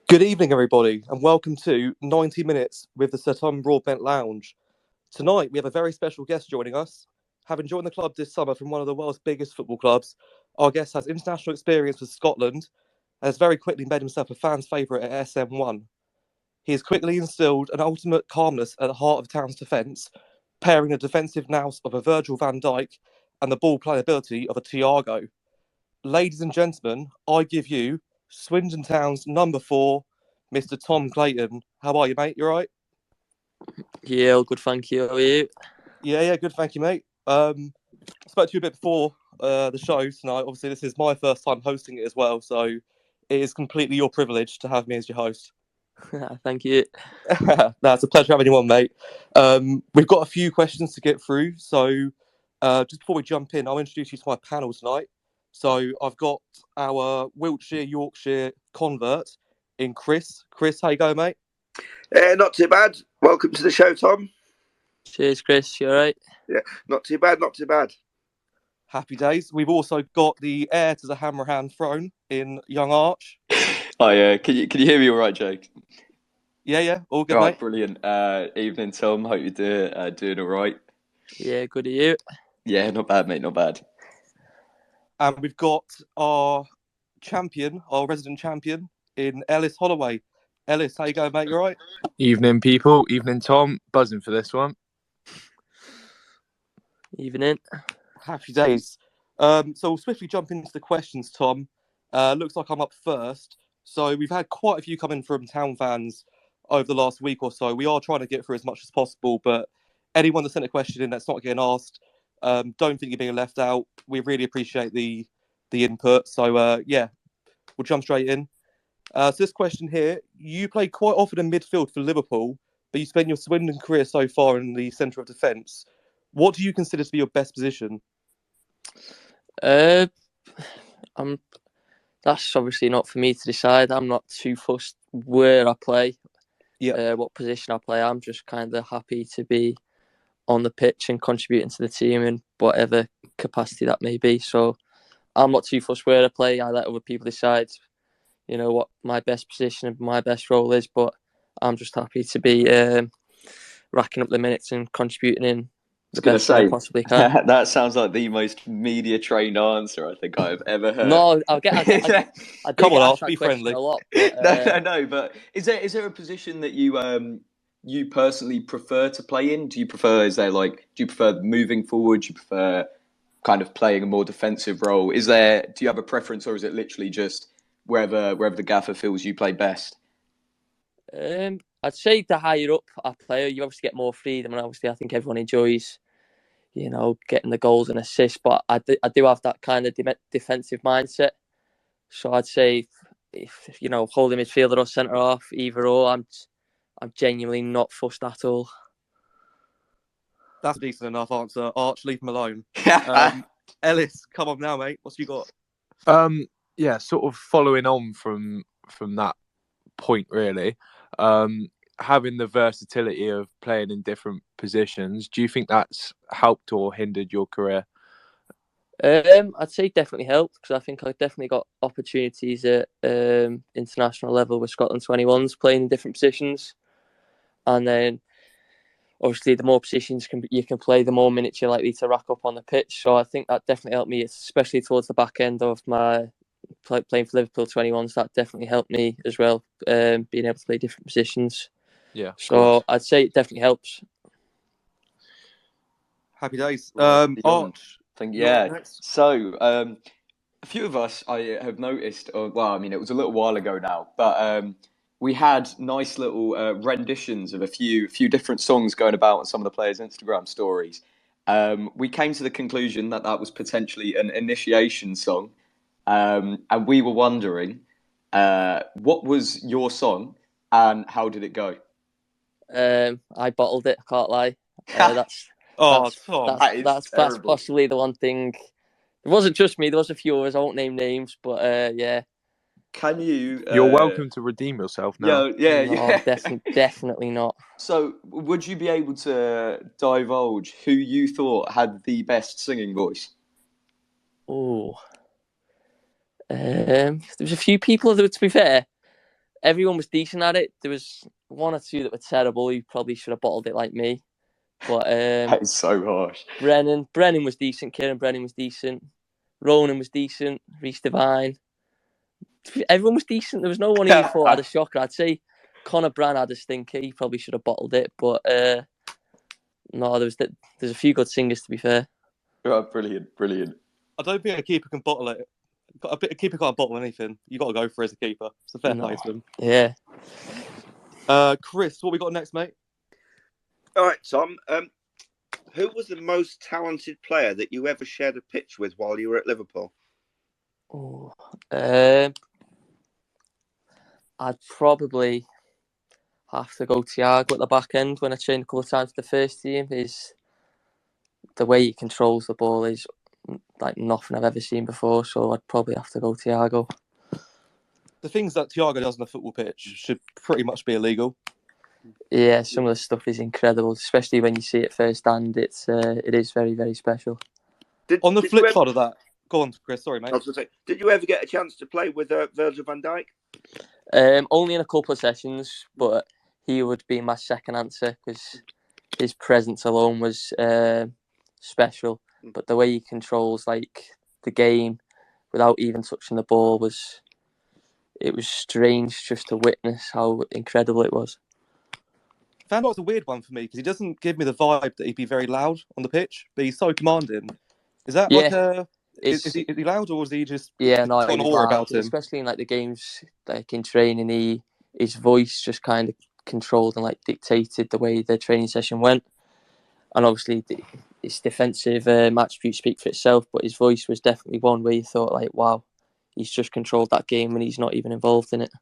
Good evening, everybody, and welcome to 90 Minutes with the Sir Tom Broadbent Lounge. Tonight, we have a very special guest joining us. Having joined the club this summer from one of the world's biggest football clubs, our guest has international experience with Scotland and has very quickly made himself a fan's favourite at SM1. He has quickly instilled an ultimate calmness at the heart of the town's defence, pairing the defensive nous of a Virgil van Dijk and the ball-playing ability of a Thiago. Ladies and gentlemen, I give you Swindon Town's number 4, Mr. Tom Clayton. How are you, mate? You all right? Yeah, all good, thank you. How are you? Yeah, good, thank you, mate. I spoke to you a bit before the show tonight. Obviously, this is my first time hosting it as well, so it is completely your privilege to have me as your host. Thank you. No, it's a pleasure having you on, mate. We've got a few questions to get through, so just before we jump in, I'll introduce you to my panel tonight. So I've got our Wiltshire, Yorkshire convert in Chris. Chris, how you going, mate? Not too bad. Welcome to the show, Tom. Cheers, Chris. You all right? Yeah, not too bad, not too bad. Happy days. We've also got the heir to the Hammerhand throne in Young Arch. Hi, can you hear me all right, Jake? Yeah, all good, All right, mate. brilliant. Evening, Tom. Hope you're doing all right. Yeah, good to you. Yeah, not bad, mate, not bad. And we've got our champion, our resident champion in Ellis Holloway. Ellis, how you going, mate? You all right? Evening, people. Evening, Tom. Buzzing for this one. Evening. Happy days. So we'll swiftly jump into the questions, Tom. Looks like I'm up first. So we've had quite a few coming from town fans over the last week or so. We are trying to get through as much as possible, but anyone that sent a question in that's not getting asked, don't think you're being left out. We really appreciate the input. So we'll jump straight in. So this question here, you play quite often in midfield for Liverpool, but you spent your Swindon career so far in the centre of defence. What do you consider to be your best position? That's obviously not for me to decide. I'm not too fussed where I play, what position I play. I'm just kind of happy to be on the pitch and contributing to the team in whatever capacity that may be. So I'm not too fussed where I play. I let other people decide, what my best position and my best role is. But I'm just happy to be racking up the minutes and contributing in the best way I possibly can. That sounds like the most media-trained answer I think I've ever heard. No, I get Come on, Arch, be friendly. A lot, but, No. But is there a position that you personally prefer to play in? Do you prefer moving forward? Do you prefer kind of playing a more defensive role? Do you have a preference, or is it literally just wherever the gaffer feels you play best? I'd say the higher up I play, you obviously get more freedom, and obviously I think everyone enjoys, getting the goals and assists. But I do have that kind of defensive mindset. So I'd say if holding midfielder or centre half, either or, I'm genuinely not fussed at all. That's a decent enough answer. Arch, leave him alone. Ellis, come on now, mate. What's you got? Sort of following on from that point, really. Having the versatility of playing in different positions, do you think that's helped or hindered your career? I'd say definitely helped, because I think I've definitely got opportunities at international level with Scotland 21s playing in different positions, and then obviously the more positions you can play, the more minutes you're likely to rack up on the pitch. So I think that definitely helped me, especially towards the back end of my playing for Liverpool 21s. That definitely helped me as well, being able to play different positions. Yeah. So I'd say it definitely helps. Happy days. Arch. Yeah. So a few of us I have noticed. It was a little while ago now, but we had nice little renditions of a few different songs going about on some of the players' Instagram stories. We came to the conclusion that was potentially an initiation song, and we were wondering, what was your song and how did it go? I bottled it. I can't lie. That's possibly the one thing. It wasn't just me. There was a few others. I won't name names, but yeah. Can you? You're welcome to redeem yourself now. No, definitely not. So, would you be able to divulge who you thought had the best singing voice? Oh, there was a few people. To be fair, everyone was decent at it. There was one or two that were terrible. Who probably should have bottled it like me. But That is so harsh. Brennan was decent. Kieran Brennan was decent. Ronan was decent. Reece Devine. Everyone was decent. There was no one who thought had a shocker. I'd say Connor Brann had a stinker. He probably should have bottled it. But no, there's a few good singers, to be fair. Oh, brilliant. I don't think a keeper can bottle it. A keeper can't bottle anything. You got to go for it as a keeper. It's a fair play to him. Yeah. Chris, what we got next, mate? All right, Tom. Who was the most talented player that you ever shared a pitch with while you were at Liverpool? Oh, I'd probably have to go Thiago at the back end. When I trained a couple of times for the first team, is the way he controls the ball is like nothing I've ever seen before. So I'd probably have to go Thiago. The things that Thiago does on the football pitch should pretty much be illegal. Yeah, some of the stuff is incredible, especially when you see it firsthand. It is very, very special. On the flip side of that, go on, Chris. Sorry, mate. I was going to say, did you ever get a chance to play with Virgil van Dijk? Only in a couple of sessions, but he would be my second answer because his presence alone was special. But the way he controls like the game without even touching the ball was strange just to witness how incredible it was. Van Dijk's a weird one for me because he doesn't give me the vibe that he'd be very loud on the pitch, but he's so commanding. Is that like a... Is he loud or is he just an aura about him? Especially in like the games, like in training, his voice just kind of controlled and like dictated the way the training session went. And obviously his defensive attributes speak for itself, but his voice was definitely one where you thought like, wow, he's just controlled that game and he's not even involved in it.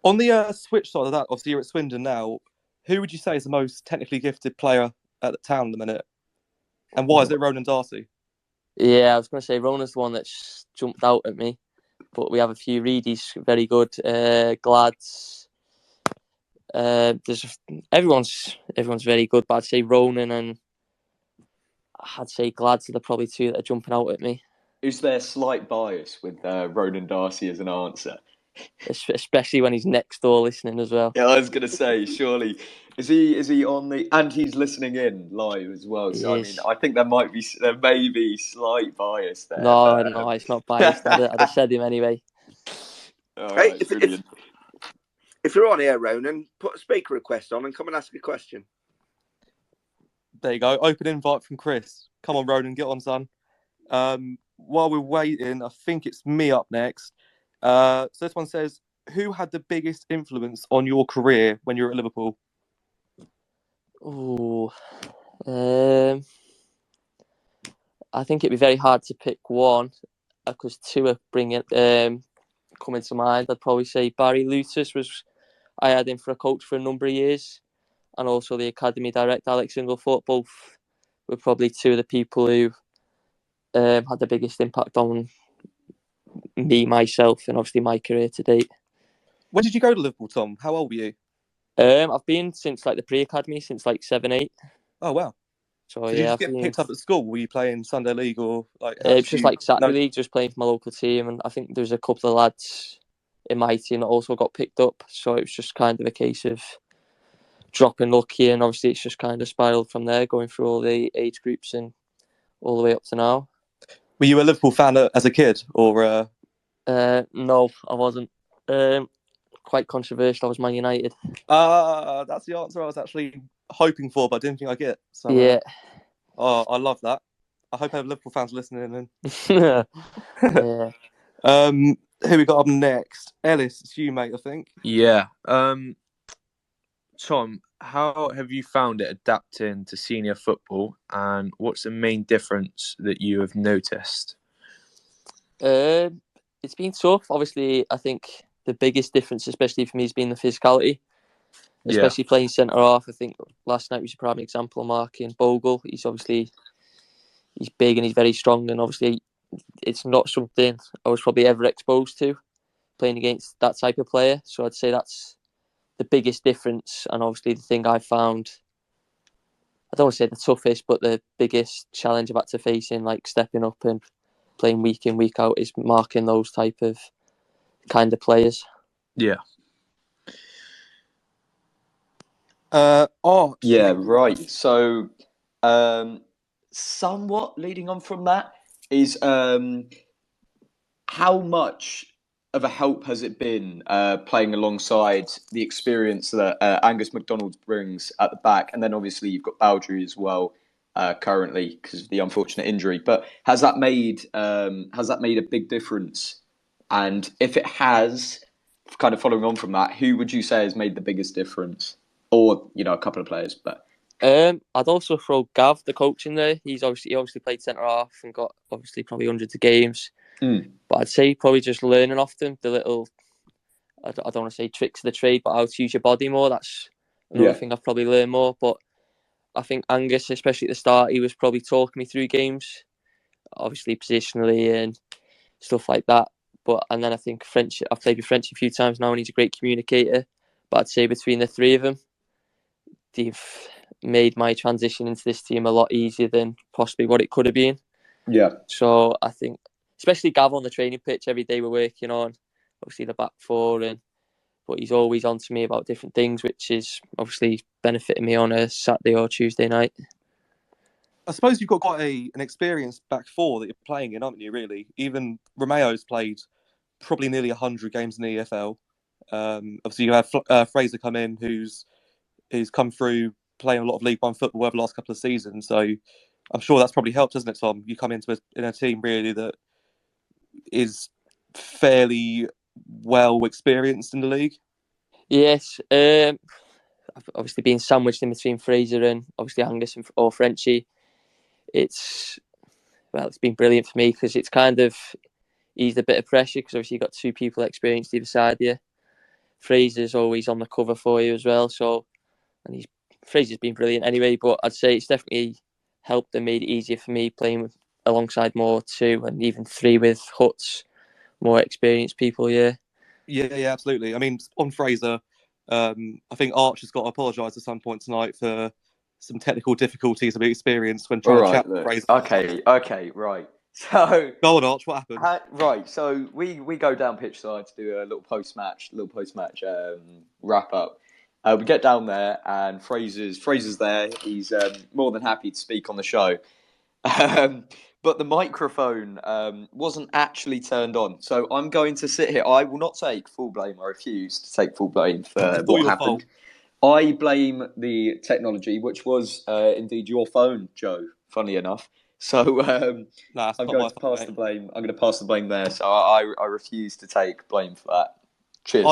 On the switch side of that, obviously you're at Swindon now. Who would you say is the most technically gifted player at the town at the minute? And why is it Ronan Darcy? Yeah, I was going to say Ronan's the one that's jumped out at me, but we have a few. Reedy's very good. Glad's. Everyone's very good, but I'd say Ronan and I'd say Glad's are probably two that are jumping out at me. Is there slight bias with Ronan Darcy as an answer? Especially when he's next door listening as well. Yeah, I was going to say, surely is he on the and he's listening in live as well. So I mean, I think there may be slight bias there. No, it's not biased. I'd have said him anyway. All right, if you're on here, Ronan, put a speaker request on and come and ask a question. There you go. Open invite from Chris. Come on, Ronan, get on, son. While we're waiting, I think it's me up next. So this one says, who had the biggest influence on your career when you were at Liverpool? I think it'd be very hard to pick one because two are coming to mind. I'd probably say Barry Lutus I had him for a coach for a number of years, and also the academy director Alex Inglethorpe. Both were probably two of the people who had the biggest impact on me, myself, and obviously my career to date. When did you go to Liverpool, Tom? How old were you? I've been since like the pre-academy, since like 7-8. Oh wow! So did you just get picked up at school? Were you playing Sunday League or like? It's just like Saturday League, just playing for my local team, and I think there was a couple of lads in my team that also got picked up. So it was just kind of a case of dropping lucky, and obviously it's just kind of spiraled from there, going through all the age groups and all the way up to now. Were you a Liverpool fan as a kid, or? No, I wasn't. Quite controversial. I was Man United. That's the answer I was actually hoping for, but I didn't think I'd get. So, yeah. I love that. I hope I have Liverpool fans listening in. Yeah. Who we got up next? Ellis, it's you, mate, I think. Yeah. Tom, how have you found it adapting to senior football, and what's the main difference that you have noticed? It's been tough. Obviously, I think the biggest difference, especially for me, has been the physicality. Especially playing centre half. I think last night was a prime example of marking Bogle. He's big and he's very strong, and obviously it's not something I was probably ever exposed to playing against that type of player. So I'd say that's the biggest difference, and obviously the thing I found, I don't want to say the toughest, but the biggest challenge I've had to face in like stepping up and playing week in, week out is marking those type of kind of players. Yeah. Art. Yeah, right. So, somewhat leading on from that is how much of a help has it been playing alongside the experience that Angus MacDonald brings at the back, and then obviously you've got Baldry as well currently because of the unfortunate injury. But has that made a big difference? And if it has, kind of following on from that, who would you say has made the biggest difference? Or a couple of players, but I'd also throw Gav, the coach, in there. He obviously played centre half and got obviously probably hundreds of games. But I'd say probably just learning off them the little, I don't want to say tricks of the trade, but how to use your body more. That's another thing I've probably learned more. But I think Angus, especially at the start, he was probably talking me through games, obviously positionally and stuff like that. And then I think I've played with French a few times now, and he's a great communicator. But I'd say between the three of them, they've made my transition into this team a lot easier than possibly what it could have been. Yeah. So I think, especially Gav on the training pitch, every day we're working on, obviously the back four, but he's always on to me about different things, which is obviously benefiting me on a Saturday or Tuesday night. I suppose you've got quite an experienced back four that you're playing in, aren't you, really? Even Romeo's played probably nearly 100 games in the EFL. Obviously, you have Fraser come in, who's come through playing a lot of League One football over the last couple of seasons. So I'm sure that's probably helped, hasn't it, Tom? You come into a team really that is fairly well experienced in the league. Yes. I've obviously been sandwiched in between Fraser and obviously Angus or Frenchie. It's been brilliant for me because it's kind of eased a bit of pressure because obviously you've got two people experienced either side of you. Fraser's always on the cover for you as well. Fraser's been brilliant anyway, but I'd say it's definitely helped and made it easier for me playing alongside more 2 and even 3 with Huts, more experienced people, yeah. Yeah, absolutely. I mean, on Fraser, I think Arch has got to apologise at some point tonight for some technical difficulties that we experienced when trying to chat with Fraser. Okay, right. So go on, Arch, what happened? Right, so we go down pitch side to do a little post match wrap up. We get down there and Fraser's there. He's more than happy to speak on the show. But the microphone wasn't actually turned on. So I'm going to sit here. I will not take full blame. I refuse to take full blame for what happened. Fault. I blame the technology, which was indeed your phone, Joe, funnily enough. So I'm going to pass the blame. I'm going to pass the blame there. So I refuse to take blame for that. Cheers.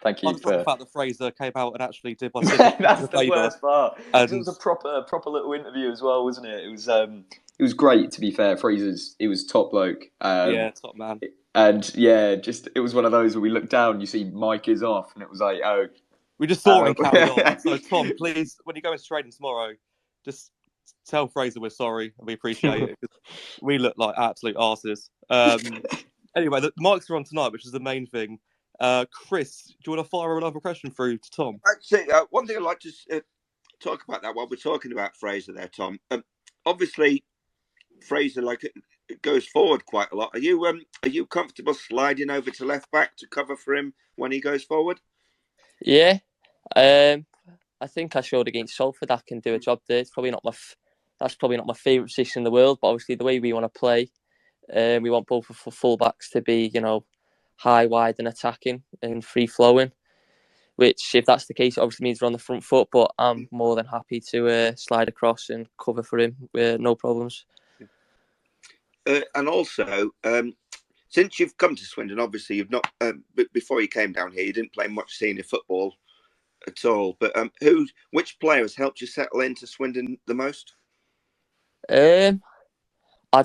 Thank you. I just love the fact that Fraser came out and actually did my That's the worst part. It was a proper little interview as well, wasn't it? It was great, to be fair. It was top bloke. Top man. And it was one of those where we looked down, you see Mike is off, and it was like, oh. We just saw him carry on. So Tom, please, when you go into training tomorrow, just tell Fraser we're sorry and we appreciate it. We look like absolute arses. Anyway, the mics are on tonight, which is the main thing. Chris, do you want to fire another question through to Tom? Actually, one thing I'd like to talk about that while we're talking about Fraser there, Tom. Obviously, Fraser goes forward quite a lot. Are you comfortable sliding over to left back to cover for him when he goes forward? Yeah, I think I showed against Salford I can do a job there. That's probably not my favourite position in the world, but obviously the way we want to play, we want both of full backs to be, high, wide and attacking and free flowing. Which, if that's the case, it obviously means we're on the front foot. But I'm more than happy to slide across and cover for him with no problems. And also, since you've come to Swindon, obviously you've not. Before you came down here, you didn't play much senior football at all. But which player has helped you settle into Swindon the most? I'd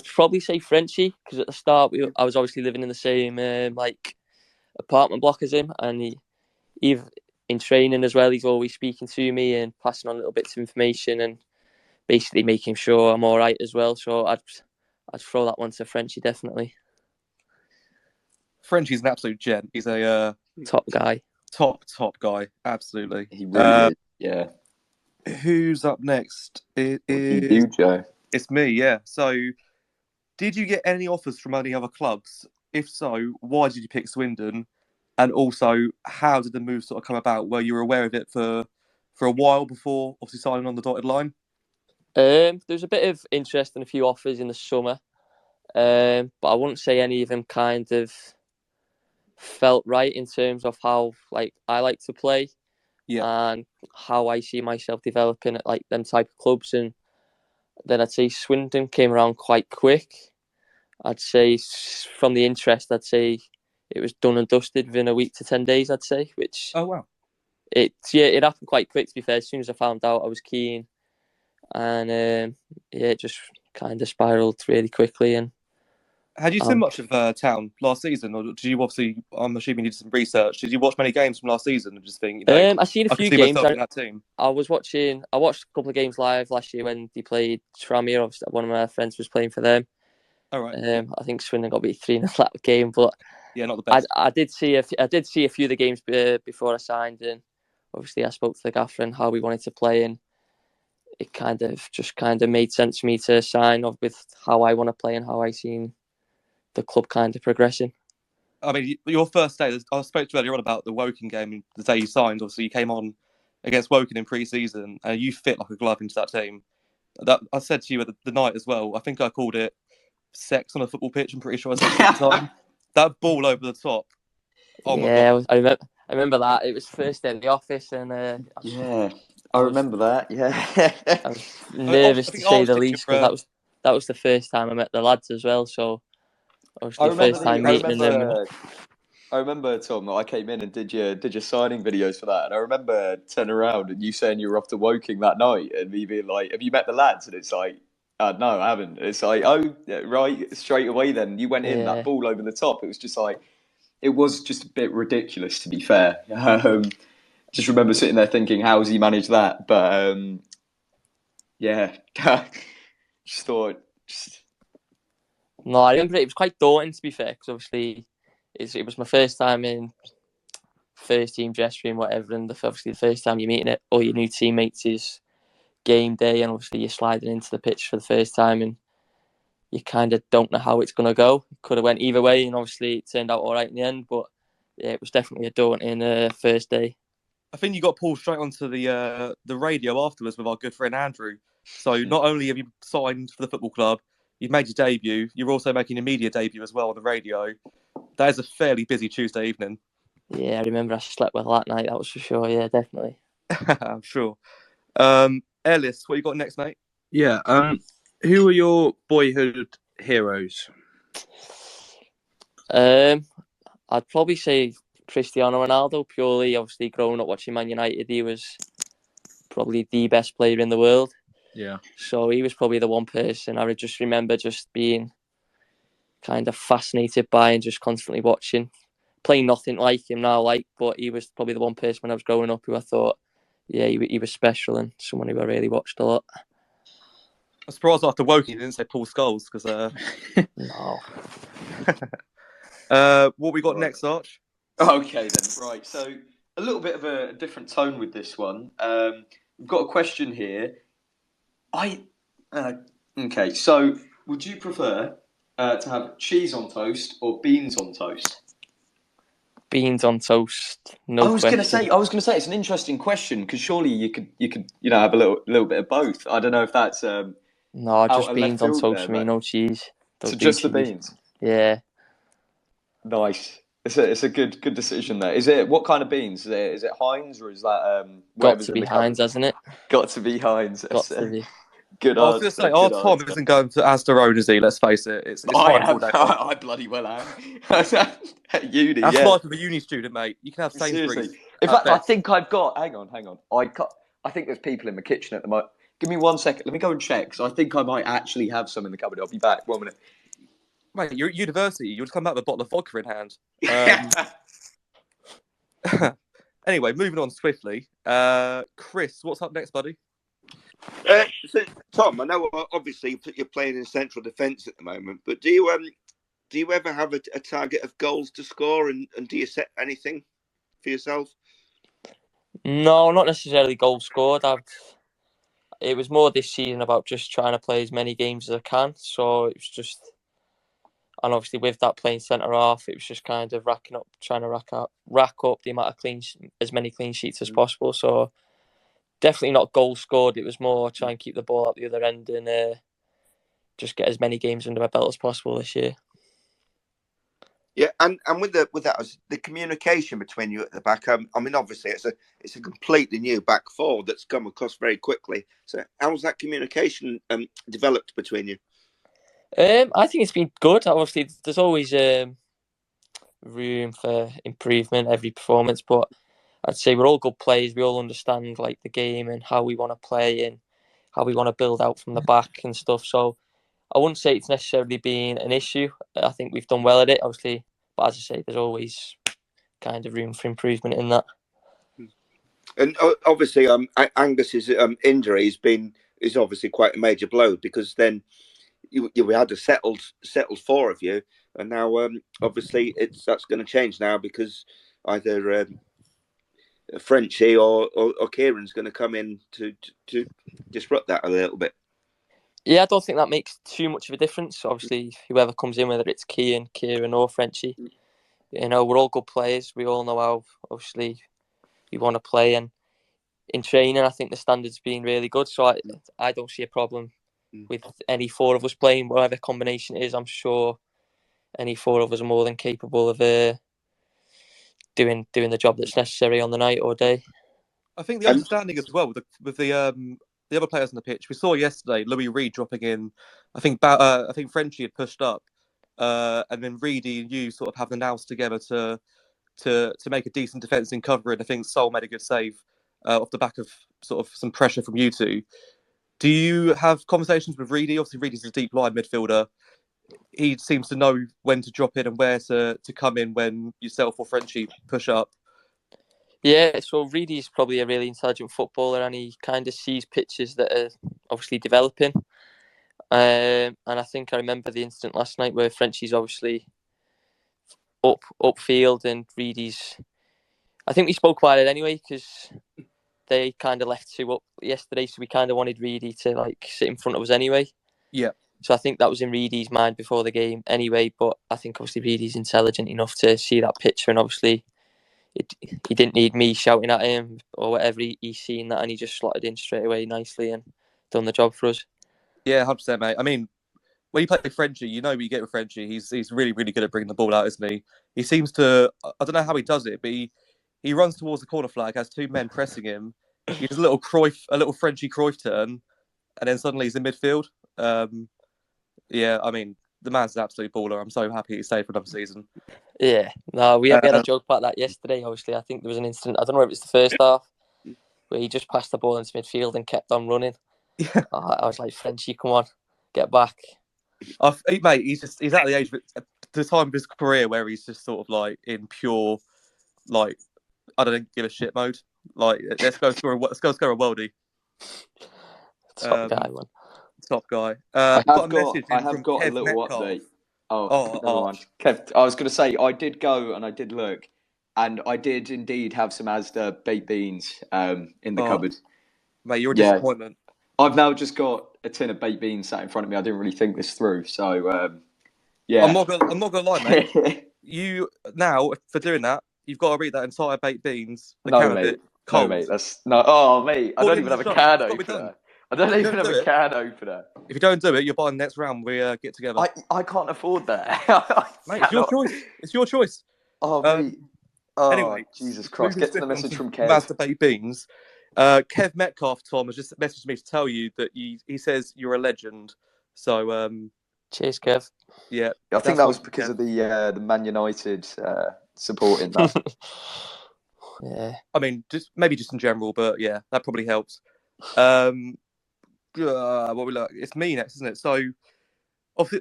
probably say Frenchie, because at the start I was obviously living in the same apartment block as him, and even in training as well, he's always speaking to me and passing on little bits of information and basically making sure I'm all right as well. So I'd throw that one to Frenchie, definitely. Frenchie's an absolute gent. He's a top guy. Top guy, absolutely. He really is, yeah. Who's up next? It is you, Joe. It's me, yeah. So, did you get any offers from any other clubs? If so, why did you pick Swindon? And also, how did the move sort of come about? Were you aware of it for a while before obviously signing on the dotted line? There was a bit of interest in a few offers in the summer, but I wouldn't say any of them kind of felt right in terms of how I like to play and how I see myself developing at them type of clubs. And then I'd say Swindon came around quite quick. I'd say from the interest, I'd say it was done and dusted within a week to 10 days, I'd say, which... Oh, wow. It happened quite quick, to be fair. As soon as I found out, I was keen. And it just kind of spiralled really quickly. And had you seen much of Town last season, or did you obviously? I'm assuming you did some research. Did you watch many games from last season and just think? I seen a few games. In that team. I watched a couple of games live last year when they played Tranmere. Obviously, one of my friends was playing for them. All right. I think Swindon got beat 3-0 that game, but yeah, not the best. I did see a few of the games before I signed, and obviously I spoke to the gaffer and how we wanted to play, and it kind of made sense for me to sign off with how I want to play and how I seen the club kind of progressing. I mean, your first day, I spoke to you earlier on about the Woking game, the day you signed. Obviously, you came on against Woking in pre-season, and you fit like a glove into that team. That I said to you at the night as well. I think I called it sex on a football pitch. I'm pretty sure I said at the time. That ball over the top. Oh my God. I remember that. It was first day in the office, and I remember that. Yeah, I was nervous to say the least, because that was the first time I met the lads as well. So obviously the first time meeting them. I remember, Tom, I came in and did your signing videos for that, and I remember turning around and you saying you were off to Woking that night, and me being like, "Have you met the lads?" And it's like, "No, I haven't." It's like, "Oh, right." Straight away, then you went in that ball over the top. It was just like, it was just a bit ridiculous, to be fair. Just remember sitting there thinking, "How has he managed that?" But yeah, just thought. No, I remember it was quite daunting, to be fair, because obviously it was my first time in first team dressing room, whatever, and obviously the first time you're meeting all your new teammates is game day, and obviously you're sliding into the pitch for the first time, and you kind of don't know how it's going to go. It could have went either way, and obviously it turned out all right in the end, but yeah, it was definitely a daunting first day. I think you got pulled straight onto the radio afterwards with our good friend Andrew. So not only have you signed for the football club, you've made your debut, you're also making a media debut as well on the radio. That is a fairly busy Tuesday evening. Yeah, I remember I slept well that night, that was for sure. Yeah, definitely. I'm sure. Ellis, what you got next, mate? Yeah. Who are your boyhood heroes? I'd probably say Cristiano Ronaldo, purely, obviously, growing up watching Man United, he was probably the best player in the world. Yeah. So he was probably the one person I just remember just being kind of fascinated by and just constantly watching. Playing nothing like him now, but he was probably the one person when I was growing up who I thought, yeah, he was special and someone who I really watched a lot. I'm surprised after Woking you didn't say Paul Scholes, because no. What we got next, Arch? Okay then, right. So a little bit of a different tone with this one. We've got a question here. Okay, so would you prefer to have cheese on toast or beans on toast? Beans on toast. No. I was gonna say it's an interesting question, because surely you could have a little bit of both. I don't know if that's no, just beans on toast for me, no cheese. So just the beans. Yeah. Nice. It's a good decision there. Is it, what kind of beans? Is it Heinz, or is that got to be Heinz, hasn't it? Got to be Heinz. Got to be. Good I was going to say, our Tom isn't going to Asda, is he? Let's face it. It's I bloody well am. At uni, That's life of a uni student, mate. You can have Sainsbury's. Seriously. In fact, I think I've got... Hang on. I think there's people in the kitchen at the moment. Give me 1 second. Let me go and check, because I think I might actually have some in the cupboard. I'll be back. 1 minute. Mate, you're at university. You would come back with a bottle of vodka in hand. Anyway, moving on swiftly. Chris, what's up next, buddy? So, Tom, I know obviously you're playing in central defence at the moment, but do you ever have a target of goals to score, and do you set anything for yourself? No, not necessarily goals scored. It was more this season about just trying to play as many games as I can. So it was just, And obviously with that playing centre half, it was just kind of trying to rack up the amount of as many clean sheets as possible. So definitely not goal scored. It was more try and keep the ball at the other end and just get as many games under my belt as possible this year. Yeah, and with that, the communication between you at the back. I mean, obviously, it's a completely new back four that's come across very quickly. So, how's that communication developed between you? I think it's been good. Obviously, there's always room for improvement every performance, but I'd say we're all good players. We all understand like the game and how we want to play and how we want to build out from the back and stuff. So I wouldn't say it's necessarily been an issue. I think we've done well at it, obviously. But as I say, there's always kind of room for improvement in that. And obviously, Angus's injury is obviously quite a major blow, because then we had a settled four of you, and now obviously that's going to change now, because either Frenchie or Kieran's going to come in to disrupt that a little bit. Yeah, I don't think that makes too much of a difference. Obviously, whoever comes in, whether it's Kieran or Frenchie, we're all good players. We all know how, obviously, we want to play. And in training, I think the standard's been really good. So I don't see a problem with any four of us playing, whatever combination it is. I'm sure any four of us are more than capable of doing the job that's necessary on the night or day. I think the understanding as well with the other players on the pitch. We saw yesterday Louis Reed dropping in. I think Frenchie had pushed up, and then Reedy and you sort of have the nous together to make a decent defence in cover. And I think Sol made a good save off the back of sort of some pressure from you two. Do you have conversations with Reedy? Obviously, Reedy's a deep line midfielder. He seems to know when to drop in and where to come in when yourself or Frenchie push up. Yeah, so Reedy's probably a really intelligent footballer, and he kind of sees pitches that are obviously developing. And I think I remember the incident last night where Frenchie's obviously upfield and Reedy's. I think we spoke about it anyway, because they kind of left two up yesterday, so we kind of wanted Reedy to like sit in front of us anyway. Yeah. So I think that was in Reedy's mind before the game anyway. But I think obviously Reedy's intelligent enough to see that picture, and obviously he didn't need me shouting at him or whatever. He's seen that, and he just slotted in straight away nicely and done the job for us. Yeah, 100%, mate. I mean, when you play Frenchie, you know what you get with Frenchie. He's really, really good at bringing the ball out, isn't he? He seems to, I don't know how he does it, but he runs towards the corner flag, has two men pressing him. He does a little Frenchie Cruyff turn, and then suddenly he's in midfield. Yeah, I mean, the man's an absolute baller. I'm so happy he stayed for another season. Yeah, no, we had a joke about that yesterday. Obviously, I think there was an incident, I don't know if it's the first half, where he just passed the ball into midfield and kept on running. Yeah. I was like, Frenchie, come on, get back. Mate, he's at the age, the time of his career where he's just sort of like in pure, like, I don't give a shit mode. Like, let's go score a worldie. Top guy, man. Top guy. I have got Kev a little Metcalf. update. Never mind. Kev, I was going to say, I did go and I did look, and I did indeed have some Asda baked beans in the cupboard. Mate, you're a disappointment. I've now just got a tin of baked beans sat in front of me. I didn't really think this through, so yeah. I'm not gonna lie, mate. You now, for doing that, you've got to eat that entire baked beans. No, mate. Cold. No, mate. That's no. Oh, mate. I don't even have a can opener. I don't even have a can opener. If you don't do it, you're buying the next round. We get together. I can't afford that. Mate, it's your choice. It's your choice. Oh, mate. Oh, anyway, Jesus Christ. Get to the message from Kev. Mazda baked beans. Kev Metcalf, Tom, has just messaged me to tell you that he says you're a legend. So, cheers, Kev. Yeah, I think that was because of the Man United supporting that. Yeah, I mean, maybe just in general, but yeah, that probably helps. What we look, it's me next, isn't it? So,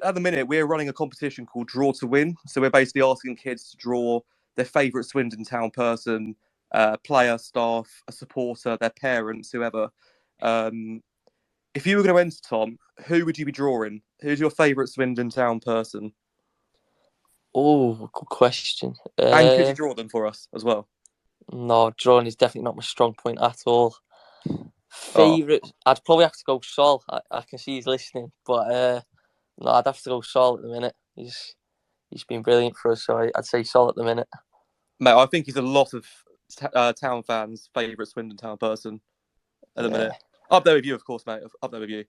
at the minute, we're running a competition called Draw to Win. So we're basically asking kids to draw their favourite Swindon Town person, player, staff, a supporter, their parents, whoever. If you were going to enter, Tom, who would you be drawing? Who's your favourite Swindon Town person? Oh, good question. And could you draw them for us as well? No, drawing is definitely not my strong point at all. Favourite? I'd probably have to go Sol. I can see he's listening, but no, I'd have to go Sol at the minute. he's been brilliant for us. So I'd say Sol at the minute. Mate, I think he's a lot of Town fans' favourite Swindon Town person at the minute. Up there with you, of course, mate. Up there with you.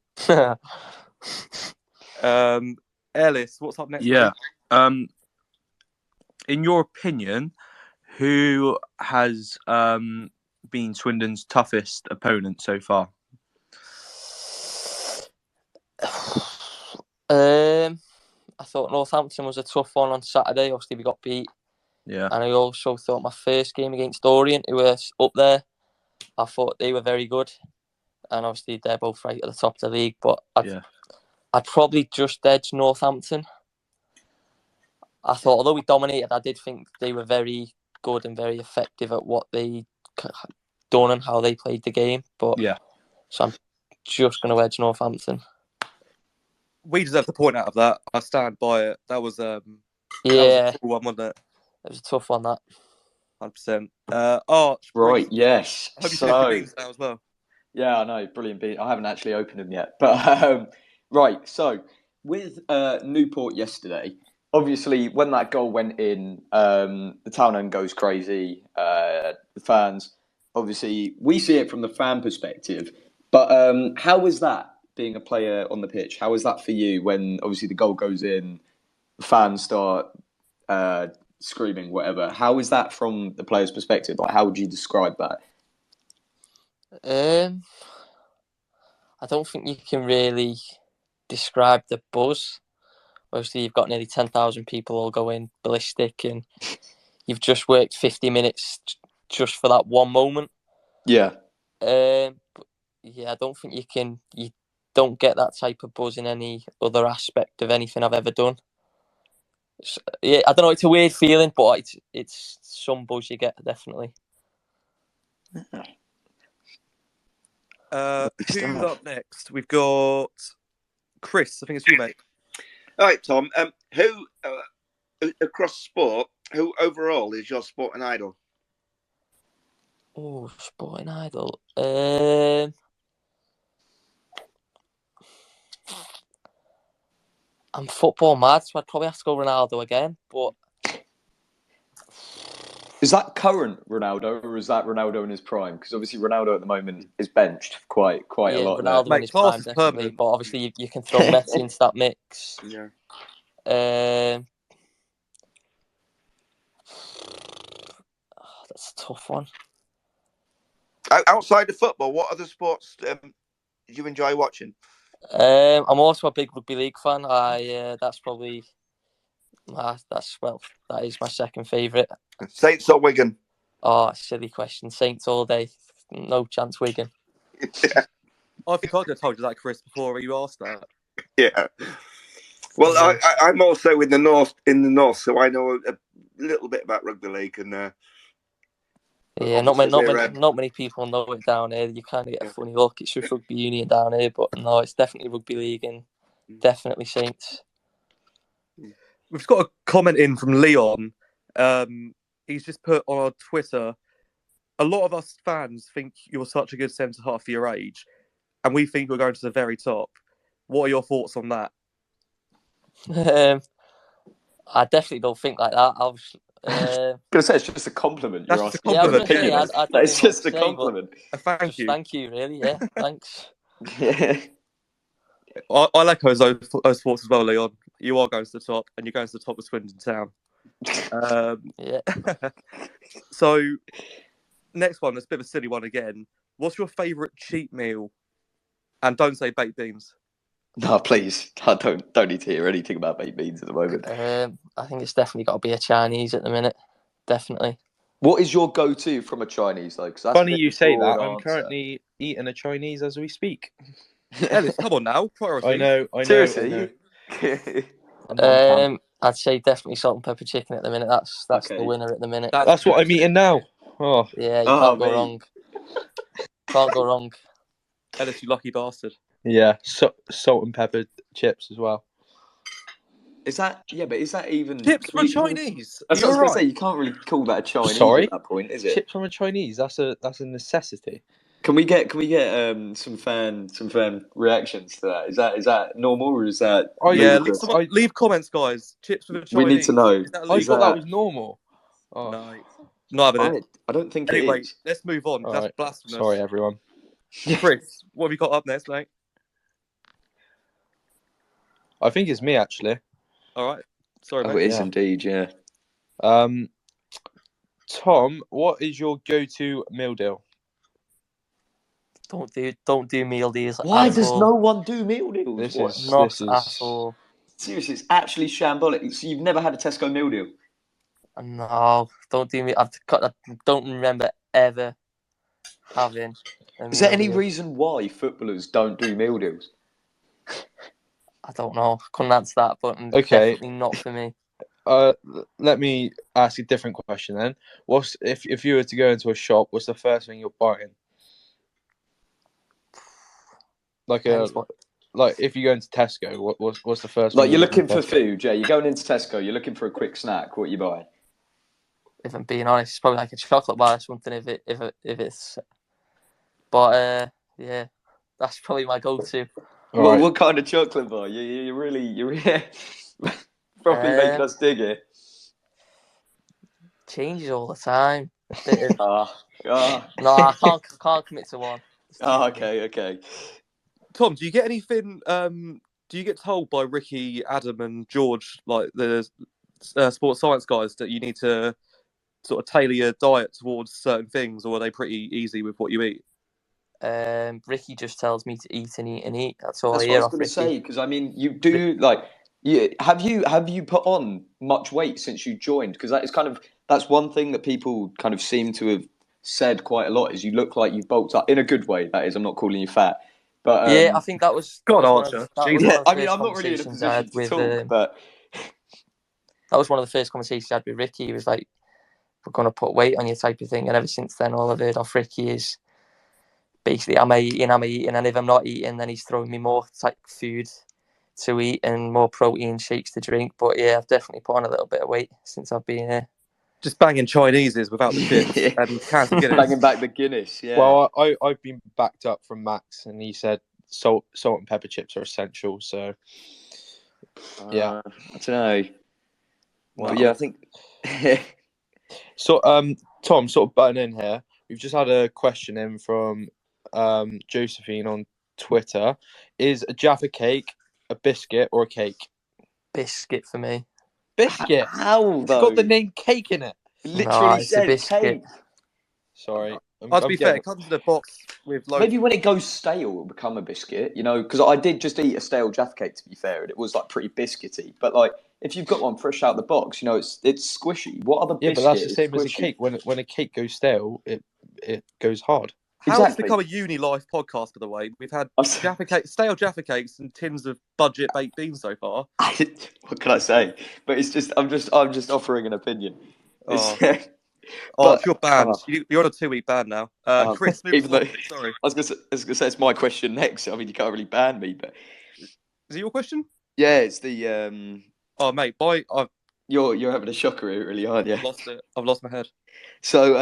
Ellis, what's up next? Yeah. In your opinion, who has been Swindon's toughest opponent so far? I thought Northampton was a tough one on Saturday. Obviously, we got beat. Yeah. And I also thought my first game against Orient, who were up there, I thought they were very good. And obviously, they're both right at the top of the league. But I'd probably just edge Northampton. I thought, although we dominated, I did think they were very good and very effective at what they done and how they played the game. But so I'm just going to edge Northampton. We deserve the point out of that. I stand by it. That was that was a cool one, wasn't it? It was a tough one, that. 100%. Arch. Right, yes. I hope you took the beans now as well. Yeah, I know. Brilliant bean. I haven't actually opened them yet. But, right, so with Newport yesterday, obviously when that goal went in, the town end goes crazy. The fans, obviously, we see it from the fan perspective. But how was that, being a player on the pitch? How was that for you when, obviously, the goal goes in, the fans start screaming, whatever? How is that from the player's perspective? Like, how would you describe that? I don't think you can really describe the buzz. Obviously, you've got nearly 10,000 people all going ballistic, and you've just worked 50 minutes just for that one moment. Yeah. But I don't think you don't get that type of buzz in any other aspect of anything I've ever done. I don't know, it's a weird feeling, but it's some buzz you get, definitely. Who's up next? We've got Chris. I think it's you, mate. All right, Tom. Who across sport? Who overall is your sporting idol? Oh, sporting idol. I'm football mad, so I'd probably have to go Ronaldo again. But is that current Ronaldo, or is that Ronaldo in his prime? Because obviously Ronaldo at the moment is benched quite a lot. Ronaldo there. in his prime, definitely. But obviously you can throw Messi into that mix. Yeah. That's a tough one. Outside of football, what other sports do you enjoy watching? I'm also a big rugby league fan. That's probably that is my second favourite. Saints or Wigan? Oh, silly question. Saints all day. No chance Wigan. Yeah. I think I could have told you that, Chris, before you asked that. Yeah. Well, I'm also in the north, so I know a little bit about rugby league, and not many people know it down here. You kind of get a funny look. It's just rugby union down here, but no, it's definitely rugby league and definitely Saints. We've got a comment in from Leon. He's just put on our Twitter, a lot of us fans think you're such a good centre half for your age, and we think you're going to the very top. What are your thoughts on that? I definitely don't think like that. I was gonna say it's just a compliment. That's You're just asking a compliment. your opinion. It's just a compliment. Thank you. Thank you, really. Yeah, thanks. I'll echo those thoughts as well, Leon. You are going to the top, and you're going to the top of Swindon Town. So, next one, that's a bit of a silly one again. What's your favourite cheap meal? And don't say baked beans. No, please. I don't need to hear anything about baked beans at the moment. I think it's definitely got to be a Chinese at the minute. Definitely. What is your go-to from a Chinese, though? Funny you say that. I'm currently eating a Chinese as we speak. Ellis, come on now. Priority. I know. Seriously? I'd say definitely salt and pepper chicken at the minute. That's okay. The winner at the minute. That's what I'm eating now. Oh. Yeah, you can't go wrong. Can't go wrong. Ellis, you lucky bastard. Yeah, salt and pepper chips as well. Is that even chips from a Chinese? I was going to say, you can't really call that a Chinese at that point, is it? Chips from a Chinese. That's a necessity. Can we get some fan reactions to that? Is that normal or is that Yeah, ludicrous? leave comments, guys. Chips with a Chinese. We need to know. Is that I illegal? thought that was normal. Oh. No, not having it. I don't think Anyway, it is. let's move on. All That's right. blasphemous. Sorry, everyone. Chris, what have you got up next, mate? I think it's me, actually. All right. Sorry, mate. Oh, it is indeed, yeah. Tom, what is your go-to meal deal? Don't do meal deals. Why at does all. no one do meal deals? Not at all. Seriously, it's actually shambolic. So you've never had a Tesco meal deal? No, don't do me. I don't remember ever having. Is there any reason why footballers don't do meal deals? I don't know. I couldn't answer that, but Okay. definitely not for me. Let me ask a different question then. What's if you were to go into a shop, what's the first thing you're buying? Like if you go into Tesco, what's the first? Like thing you're looking for food, yeah. You're going into Tesco. You're looking for a quick snack. What are you buying? If I'm being honest, it's probably like a chocolate bar or something. If it's, but yeah, that's probably my go-to. Well, right. what kind of chocolate bar? You're really probably making us dig it. Changes all the time. No, I can't commit to one. Okay. Tom, do you get anything? Do you get told by Ricky, Adam, and George, like the sports science guys, that you need to sort of tailor your diet towards certain things, or are they pretty easy with what you eat? Ricky just tells me to eat and eat and eat. That's all That's I what I hear was off going to Ricky. say, because I mean, you do have you put on much weight since you joined? Because that's one thing that people kind of seem to have said quite a lot is you look like you've bulked up in a good way. That is, I'm not calling you fat, but yeah, I think that was God, one Archer. of the I mean, first I'm not really in a conversations I position had to talk, but that was one of the first conversations I had with Ricky. He was like, "We're going to put weight on you," type of thing. And ever since then, all I've heard off Ricky is basically, am I eating? And if I'm not eating, then he's throwing me more type food to eat and more protein shakes to drink. But yeah, I've definitely put on a little bit of weight since I've been here. Just banging Chineses without the chips and cans of Guinness. banging back the Guinness. Yeah. Well, I've been backed up from Max, and he said salt and pepper chips are essential. So yeah, I don't know. Well, yeah, I think. So, Tom, sort of butting in here. We've just had a question in from Josephine on Twitter. Is a Jaffa cake a biscuit or a cake? Biscuit for me. Biscuit? How It's though? got the name cake in it. Literally It's a biscuit. cake. Sorry. to be fair, it comes in a box with loads. Maybe when it goes stale, it'll become a biscuit, you know, because I did just eat a stale Jaffa cake, to be fair, and it was like pretty biscuity. But like, if you've got one fresh out the box, you know, it's squishy. What other biscuit? Yeah, but that's the same as a squishy? cake. When a cake goes stale, it goes hard. How it's become a uni life podcast, by the way. We've had stale Jaffa cakes and tins of budget baked beans so far. What can I say? But it's just I'm just offering an opinion. You're banned. You're on a 2-week ban now. Chris, sorry. I was gonna say it's my question next. I mean, you can't really ban me, but is it your question? Yeah, it's the. Oh, mate, bye. You're having a shocker, really, aren't you? I've lost my head. So,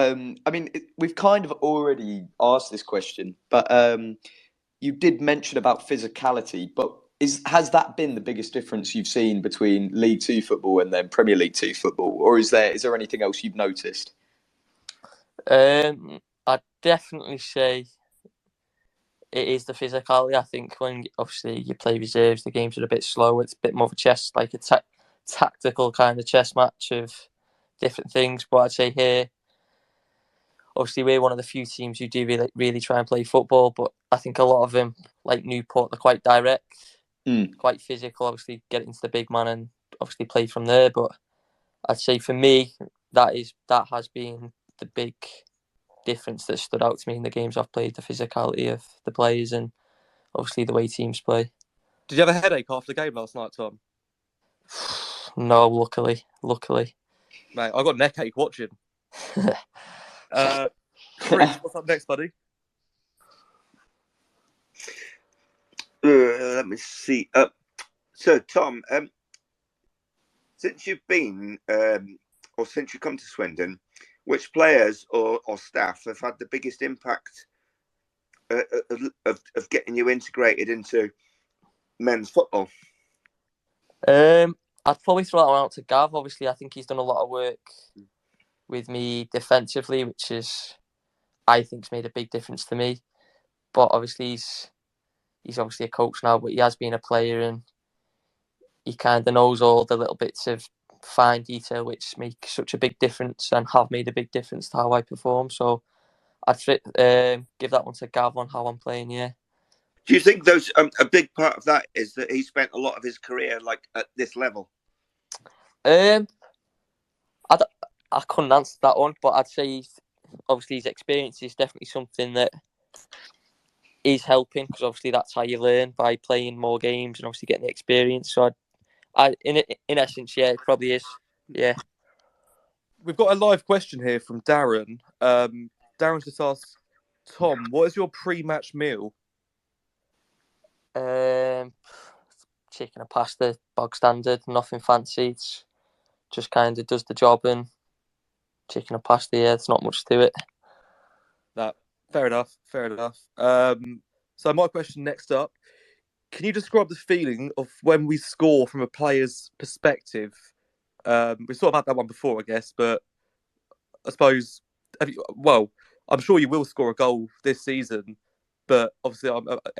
I mean, we've kind of already asked this question, but you did mention about physicality. But has that been the biggest difference you've seen between League Two football and then Premier League Two football, or is there anything else you've noticed? I'd definitely say it is the physicality. I think when obviously you play reserves, the games are a bit slow. It's a bit more of a chess, like a tactical kind of chess match of different things. But I'd say here, obviously we're one of the few teams who do really try and play football. But I think a lot of them, like Newport, they're quite direct, quite physical. Obviously get into the big man and obviously play from there. But I'd say for me, that has been the big difference that stood out to me in the games I've played, the physicality of the players and obviously the way teams play. Did you have a headache after the game last night, Tom? No, luckily. Mate, I got neck ache watching. Chris, what's up next, buddy? Let me see. So, Tom, since you've been, or since you come to Swindon, which players or staff have had the biggest impact of getting you integrated into men's football? I'd probably throw that one out to Gav. Obviously, I think he's done a lot of work with me defensively, which I think's made a big difference to me. But obviously, he's obviously a coach now, but he has been a player, and he kind of knows all the little bits of fine detail which make such a big difference and have made a big difference to how I perform. So I'd give that one to Gav on how I'm playing. Yeah. Do you think those a big part of that is that he spent a lot of his career like at this level? I couldn't answer that one, but I'd say obviously his experience is definitely something that is helping, because obviously that's how you learn, by playing more games and obviously getting the experience. So in essence, yeah, it probably is. Yeah. We've got a live question here from Darren. Darren just asked, Tom, what is your pre-match meal? Chicken and pasta, bog standard, nothing fancy. It's just kind of does the job, and chicken and pasta, yeah, there's not much to it. Fair enough. So my question next up, can you describe the feeling of when we score from a player's perspective? We sort of had that one before, I guess, but I suppose, I'm sure you will score a goal this season, but obviously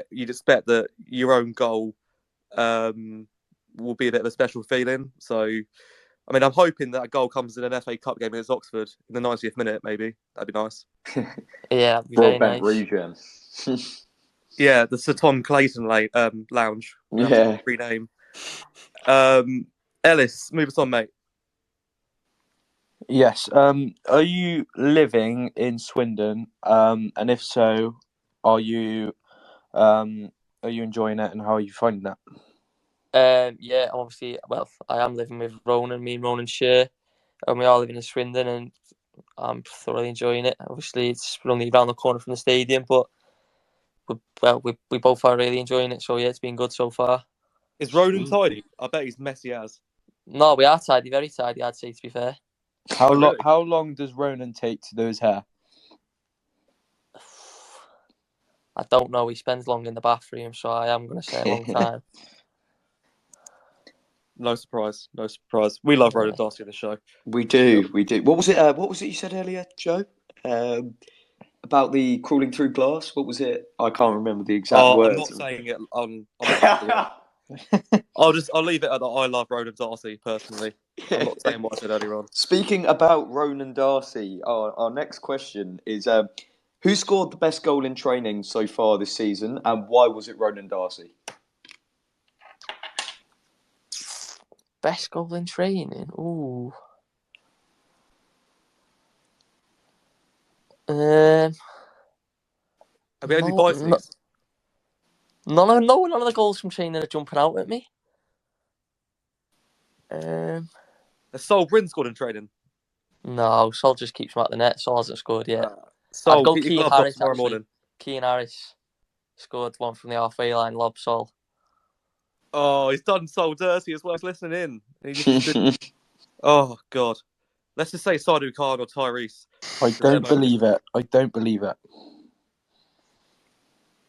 you'd expect that your own goal will be a bit of a special feeling. So, I mean, I'm hoping that a goal comes in an FA Cup game against Oxford in the 90th minute, maybe. That'd be nice. Yeah, that'd be very Broadbent nice. region. Yeah, the Sir Tom Clayton Lounge. Yeah. Rename. Ellis, move us on, mate. Yes. Are you living in Swindon? And if so, are you enjoying it, and how are you finding that? Yeah, obviously, I am living with Ronan. Me and Ronan share, and we are living in Swindon, and I'm thoroughly enjoying it. Obviously, it's only around the corner from the stadium, but we both are really enjoying it. So yeah, it's been good so far. Is Ronan tidy? I bet he's messy as. No, we are tidy, very tidy, I'd say, to be fair. How really? How long does Ronan take to do his hair? I don't know. He spends long in the bathroom, so I am going to say a long time. No surprise. We love Ronan Darcy on the show. We do. What was it? What was it you said earlier, Joe? About the crawling through glass. What was it? I can't remember the exact words. I'm not saying it on I'll leave it at that. I love Ronan Darcy personally. I'm not saying what I said earlier on. Speaking about Ronan Darcy, our next question is: who scored the best goal in training so far this season, and why was it Ronan Darcy? Best goal in training? Ooh. Have we had any bites? None of the goals from training are jumping out at me. Has Sol Bryn scored in training? No, Sol just keeps him at the net. Sol hasn't scored yet. Sol, I'd go keep your Keane gloves off Harris tomorrow actually. morning. Keane Harris scored one from the halfway line, lob Sol. Oh, he's done Sol dirty as well as listening in. Oh, God. Let's just say Sadu Khan or Tyrese. I don't believe it.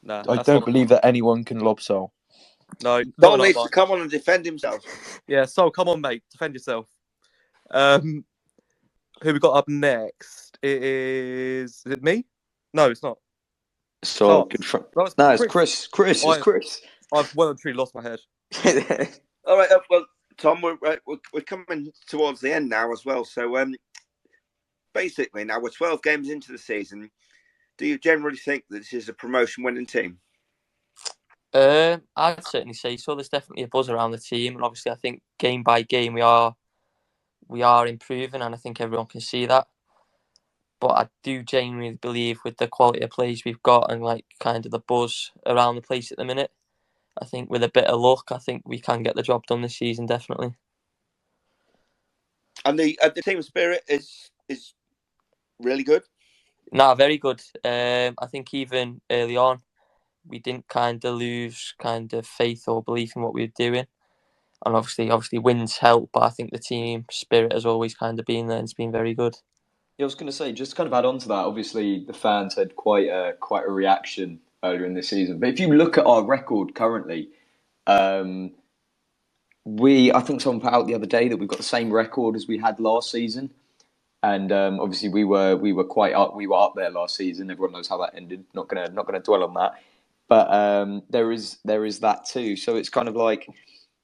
Nah, I don't believe that anyone can lob Sol. No. Sol needs to come on and defend himself. Yeah, Sol, come on, mate. Defend yourself. Who we got up next? Is it me? No, it's not. So good front. No, it's Chris. Chris. I've well and truly lost my head. All right. Well, Tom, we're coming towards the end now as well. So basically, now we're 12 games into the season. Do you generally think that this is a promotion-winning team? I'd certainly say so. There's definitely a buzz around the team, and obviously, I think game by game we are improving, and I think everyone can see that. But I do genuinely believe, with the quality of players we've got and like kind of the buzz around the place at the minute, I think with a bit of luck, I think we can get the job done this season, definitely. And the team spirit is really good. No, very good. I think even early on, we didn't kind of lose kind of faith or belief in what we were doing. And obviously wins help, but I think the team spirit has always kind of been there, and it's been very good. Yeah, I was going to say, just to kind of add on to that, obviously the fans had quite a reaction earlier in the season. But if you look at our record currently, I think someone put out the other day that we've got the same record as we had last season. And obviously we were up there last season. Everyone knows how that ended. Not gonna dwell on that. But there is that too. So it's kind of like,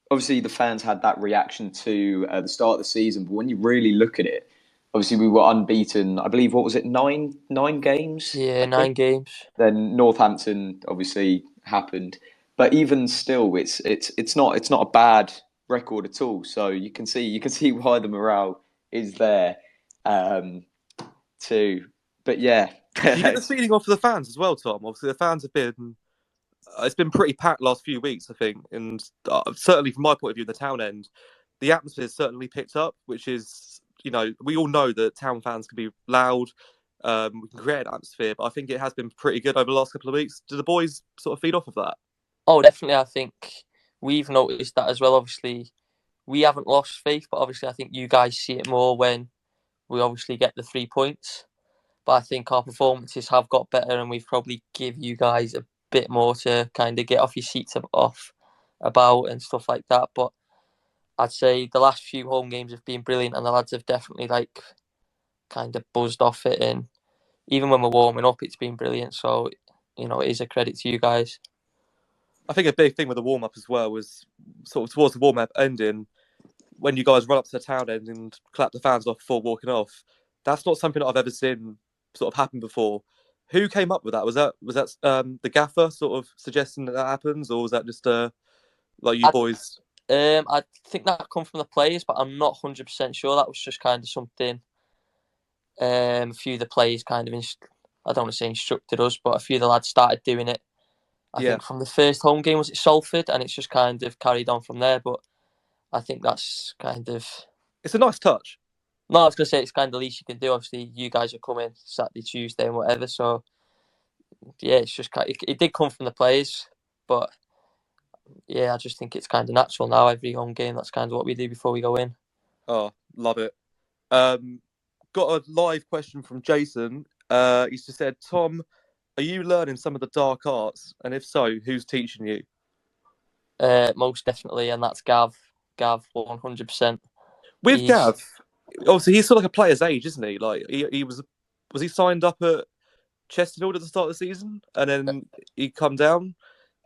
obviously the fans had that reaction to the start of the season. But when you really look at it, obviously we were unbeaten. I believe, what was it, nine games? Yeah, 9 games. Then Northampton obviously happened. But even still, it's not a bad record at all. So you can see why the morale is there. Too, but yeah. Do you get the feeling off of the fans as well, Tom? Obviously, the fans have been. It's been pretty packed last few weeks, I think, and certainly from my point of view, in the town end, the atmosphere has certainly picked up. Which is, we all know that town fans can be loud. We can create an atmosphere, but I think it has been pretty good over the last couple of weeks. Do the boys sort of feed off of that? Oh, definitely. I think we've noticed that as well. Obviously, we haven't lost faith, but obviously, I think you guys see it more when we obviously get the 3 points. But I think our performances have got better, and we've probably give you guys a bit more to kind of get off your seats off about and stuff like that. But I'd say the last few home games have been brilliant, and the lads have definitely kind of buzzed off it. And even when we're warming up, it's been brilliant. So it is a credit to you guys. I think a big thing with the warm up as well was sort of towards the warm up ending, when you guys run up to the town end and clap the fans off before walking off. That's not something that I've ever seen sort of happen before. Who came up with that? Was that the gaffer sort of suggesting that happens, or was that just like you boys? I think that come from the players, but I'm not 100% sure. That was just kind of something. A few of the players kind of, I don't want to say instructed us, but a few of the lads started doing it. I think from the first home game, was it Salford, and it's just kind of carried on from there. But I think that's kind of. It's a nice touch. No, I was going to say it's kind of the least you can do. Obviously, you guys are coming Saturday, Tuesday, and whatever. So, yeah, it's just it did come from the players, but yeah, I just think it's kind of natural now. Every home game, that's kind of what we do before we go in. Oh, love it. Got a live question from Jason. He's just said, Tom, are you learning some of the dark arts? And if so, who's teaching you? Most definitely, and that's Gav. Gav, 100%. Gav, obviously he's sort of like a player's age, isn't he? Like he was he signed up at Chesterfield at the start of the season, and then he come down.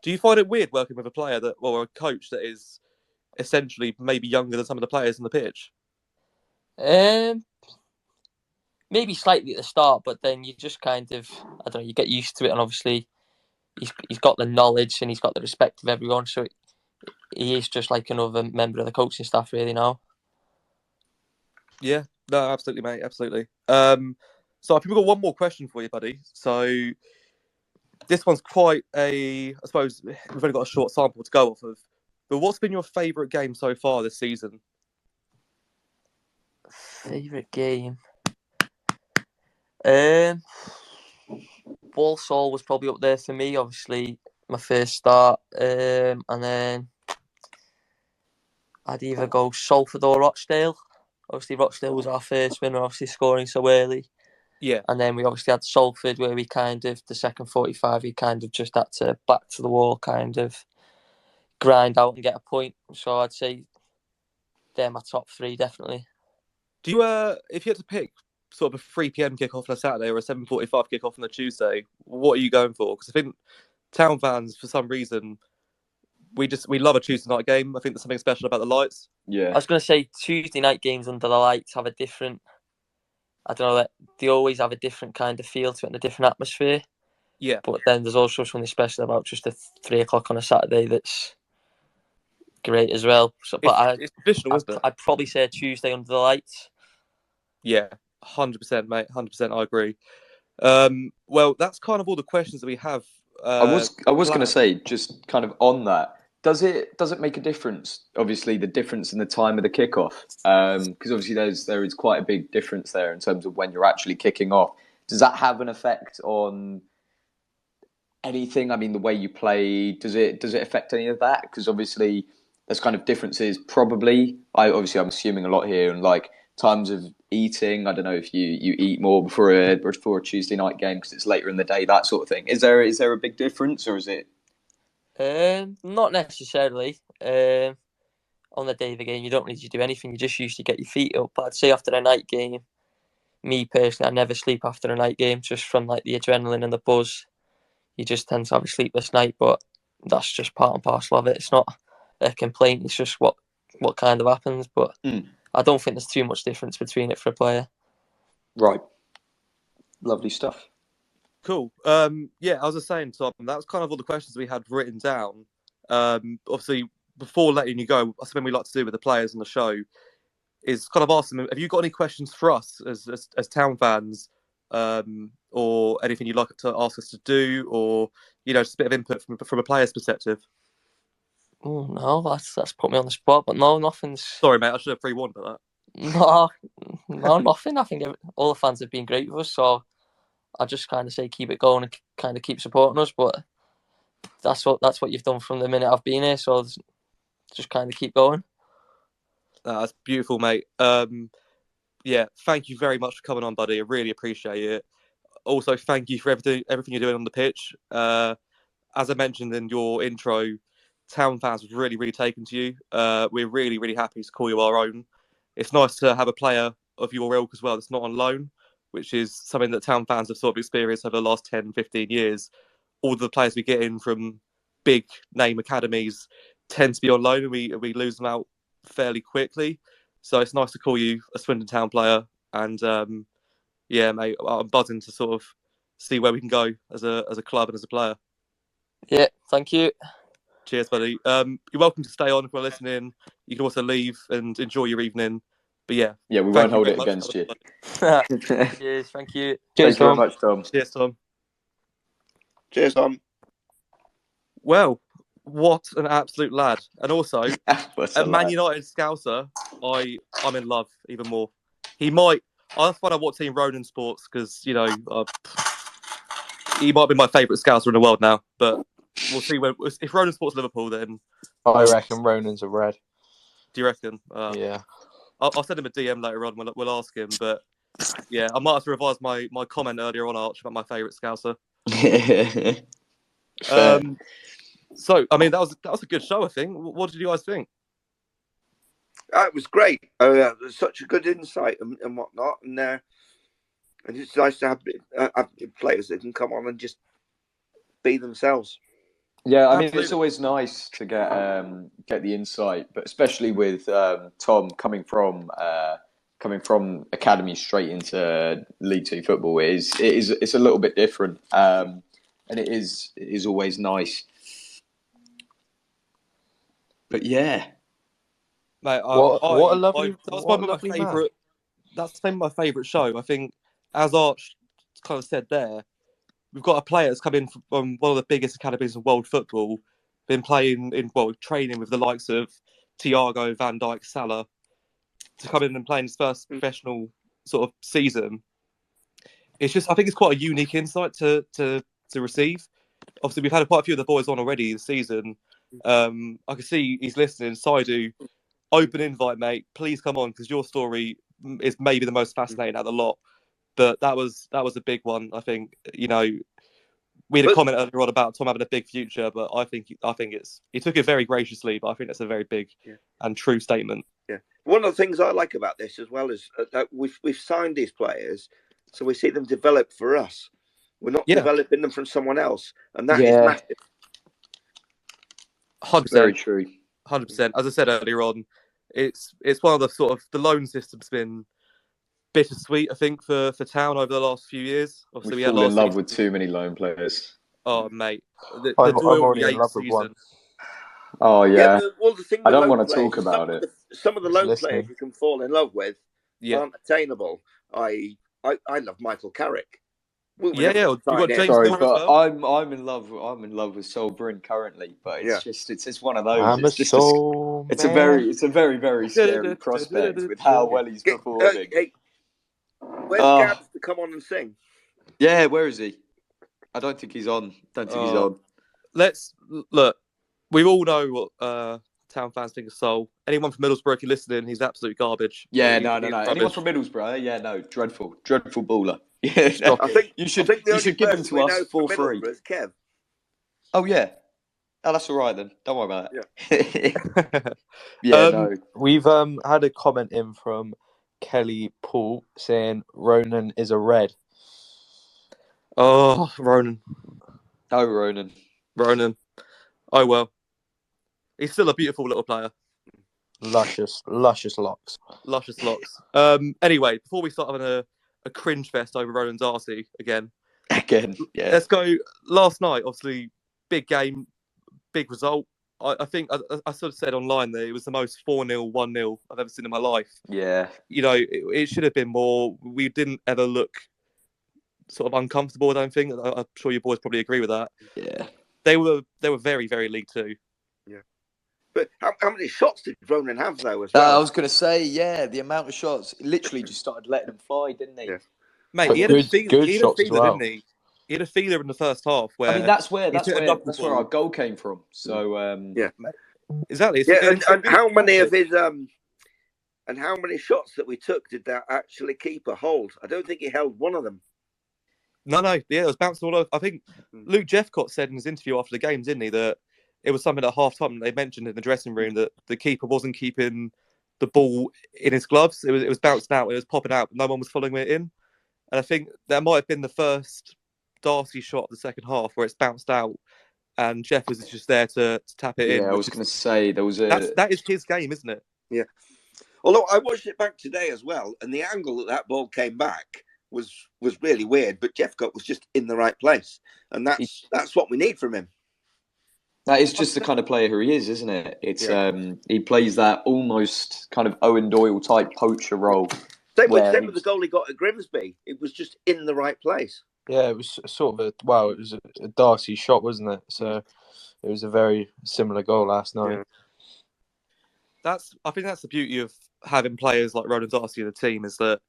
Do you find it weird working with a player or a coach that is essentially maybe younger than some of the players on the pitch? Maybe slightly at the start, but then you just kind of, I don't know, you get used to it, and obviously he's got the knowledge and he's got the respect of everyone, so he is just like another member of the coaching staff, really, now. Yeah, no, absolutely, mate, absolutely. So I've got one more question for you, buddy. So this one's quite I suppose we've only got a short sample to go off of, but what's been your favourite game so far this season? Favourite game? Walsall was probably up there for me, obviously, my first start, and then I'd either go Salford or Rochdale. Obviously, Rochdale was our first winner, obviously scoring so early. Yeah. And then we obviously had Salford, where we kind of, the second 45, we kind of just had to back to the wall, kind of grind out and get a point. So I'd say they're my top 3, definitely. Do you, if you had to pick sort of a 3 p.m. kickoff on a Saturday or a 7:45 kickoff on a Tuesday, what are you going for? Because I think town fans, for some reason, we love a Tuesday night game. I think there's something special about the lights. Yeah. I was going to say Tuesday night games under the lights have a different, I don't know, they always have a different kind of feel to it and a different atmosphere. Yeah. But then there's also something special about just a 3 o'clock on a Saturday that's great as well. So, but it's traditional, isn't it? I'd probably say Tuesday under the lights. Yeah, 100%, mate. 100%, I agree. Well, that's kind of all the questions that we have. I was going to say, just kind of on that, does it make a difference? Obviously, the difference in the time of the kickoff, because obviously there is quite a big difference there in terms of when you're actually kicking off. Does that have an effect on anything? I mean, the way you play, does it affect any of that? Because obviously there's kind of differences. Probably, I'm assuming a lot here, and like times of eating? I don't know if you eat more before a Tuesday night game because it's later in the day, that sort of thing. Is there a big difference, or is it? Not necessarily. On the day of the game, you don't need to do anything. You just usually get your feet up. But I'd say after a night game, me personally, I never sleep after a night game, just from like the adrenaline and the buzz. You just tend to have a sleepless night, but that's just part and parcel of it. It's not a complaint. It's just what kind of happens. But I don't think there's too much difference between it for a player. Right. Lovely stuff. Cool. Yeah, I was just saying, Tom, that's kind of all the questions we had written down. Obviously, before letting you go, something we like to do with the players on the show is kind of ask them, have you got any questions for us as town fans, or anything you'd like to ask us to do, or just a bit of input from a player's perspective? Oh no, that's put me on the spot. But no, nothing's. Sorry, mate. I should have pre-warned about that. No, nothing. I think all the fans have been great with us, so I just kind of say keep it going and kind of keep supporting us. But that's what you've done from the minute I've been here, so just kind of keep going. That's beautiful, mate. Yeah, thank you very much for coming on, buddy. I really appreciate it. Also, thank you for everything you're doing on the pitch. As I mentioned in your intro, town fans have really, really taken to you. We're really, really happy to call you our own. It's nice to have a player of your ilk as well that's not on loan, which is something that town fans have sort of experienced over the last 10, 15 years. All the players we get in from big name academies tend to be on loan, and we lose them out fairly quickly. So it's nice to call you a Swindon Town player, and yeah, mate, I'm buzzing to sort of see where we can go as a club and as a player. Yeah, thank you. Cheers, buddy. You're welcome to stay on if we're listening. You can also leave and enjoy your evening. But yeah, we won't hold it against you. Cheers, thank you. Cheers, Tom. Very much, Tom. Cheers, Tom. Cheers, Tom. Well, what an absolute lad. And also, a Man United Scouser, I'm in love even more. I'll find out what team Ronan sports, because, he might be my favourite Scouser in the world now. But we'll see. If Ronan sports Liverpool, then... I reckon Ronan's a red. Do you reckon? Yeah. I'll send him a DM later on. We'll ask him. But yeah, I might have to revise my comment earlier on, Arch, about my favourite Scouser. So, I mean, that was a good show, I think. What did you guys think? It was great. Such a good insight and whatnot. And it's nice to have players that can come on and just be themselves. Yeah, I mean, it's always nice to get the insight, but especially with Tom coming from academy straight into League Two football, it's a little bit different, and it is always nice. But yeah, mate, what a lovely. That's my favourite show. I think, as Arch kind of said there, we've got a player that's come in from one of the biggest academies in world football, been training with the likes of Thiago, Van Dijk, Salah, to come in and play in his first professional sort of season. I think it's quite a unique insight to receive. Obviously, we've had quite a few of the boys on already this season. I can see he's listening. Saidu, open invite, mate. Please come on, because your story is maybe the most fascinating out of the lot. But that was a big one. I think, we had a comment earlier on about Tom having a big future, but I think he took it very graciously. But I think that's a very big and true statement. Yeah, one of the things I like about this as well is that we've signed these players, so we see them develop for us. We're not developing them from someone else, and that is massive. 100%. Very true. 100%. As I said earlier on, it's one of the sort of the loan system's been bittersweet, I think, for Town over the last few years. Obviously, we fall in love with too many loan players. Oh, mate, I'm already in love with one. Oh yeah. The thing I don't want to talk about it. Some of the loan players you can fall in love with aren't attainable. I love Michael Carrick. You got James. Sorry, but I'm in love with Sol Bryn currently, but it's one of those. It's a very very scary prospect with how well he's performing. Where's Gabs to come on and sing? Yeah, where is he? I don't think he's on. Let's look. We all know what Town fans think of Sol. anyone from Middlesbrough if you're listening, he's absolute garbage. Yeah, He's no. rubbish. Anyone from Middlesbrough? Yeah, no, dreadful baller. Yeah, Stop I it. think you I should think the you only should give them person to we know us for from free. Middlesbrough is Kev. Oh yeah, oh that's all right then. Don't worry about Yeah. it. Yeah, no. We've had a comment in from Kelly Paul saying Ronan is a red. Oh, Ronan. Oh, Ronan. Oh well. He's still a beautiful little player. Luscious locks. Luscious locks. Anyway, before we start having a cringe fest over Ronan Darcy again, Yeah. let's go. Last night, obviously, big game, big result. I think I sort of said online that it was the most 4-0, 1-0 I've ever seen in my life. Yeah. You know, it should have been more. We didn't ever look sort of uncomfortable, I don't think. I'm sure you boys probably agree with that. Yeah. They were very, very League Two. Yeah. But how many shots did Ronan have, though, as well? I was going to say, yeah, the amount of shots, literally just started letting them fly, didn't he? Yeah. Mate, But he had good a feeler, shots as well. didn't he? He had a feeler in the first half where I mean, that's where ball. our goal came from. So Yeah. Exactly. Yeah, and how many of his and how many shots that we took did that actually keeper hold? I don't think he held one of them. No, yeah, it was bouncing all over. I think Luke Jeffcott said in his interview after the game, didn't he, that it was something at half time they mentioned in the dressing room that the keeper wasn't keeping the ball in his gloves. It was bouncing out, it was popping out, but no one was following it in. And I think that might have been the first Darcy shot of the second half where it's bounced out and Jeff was just there to tap it in. Yeah, I was going to say there was that is his game, isn't it? Yeah. Although I watched it back today as well, and the angle that ball came back was really weird, but Jeffcott was just in the right place, and that's what we need from him. That is just the kind of player who he is, isn't it? It's he plays that almost kind of Owen Doyle type poacher role. Same with the goal he got at Grimsby. It was just in the right place. Yeah, it was sort of it was a Darcy shot, wasn't it? So it was a very similar goal last night. Yeah. I think that's the beauty of having players like Ronan Darcy in the team is that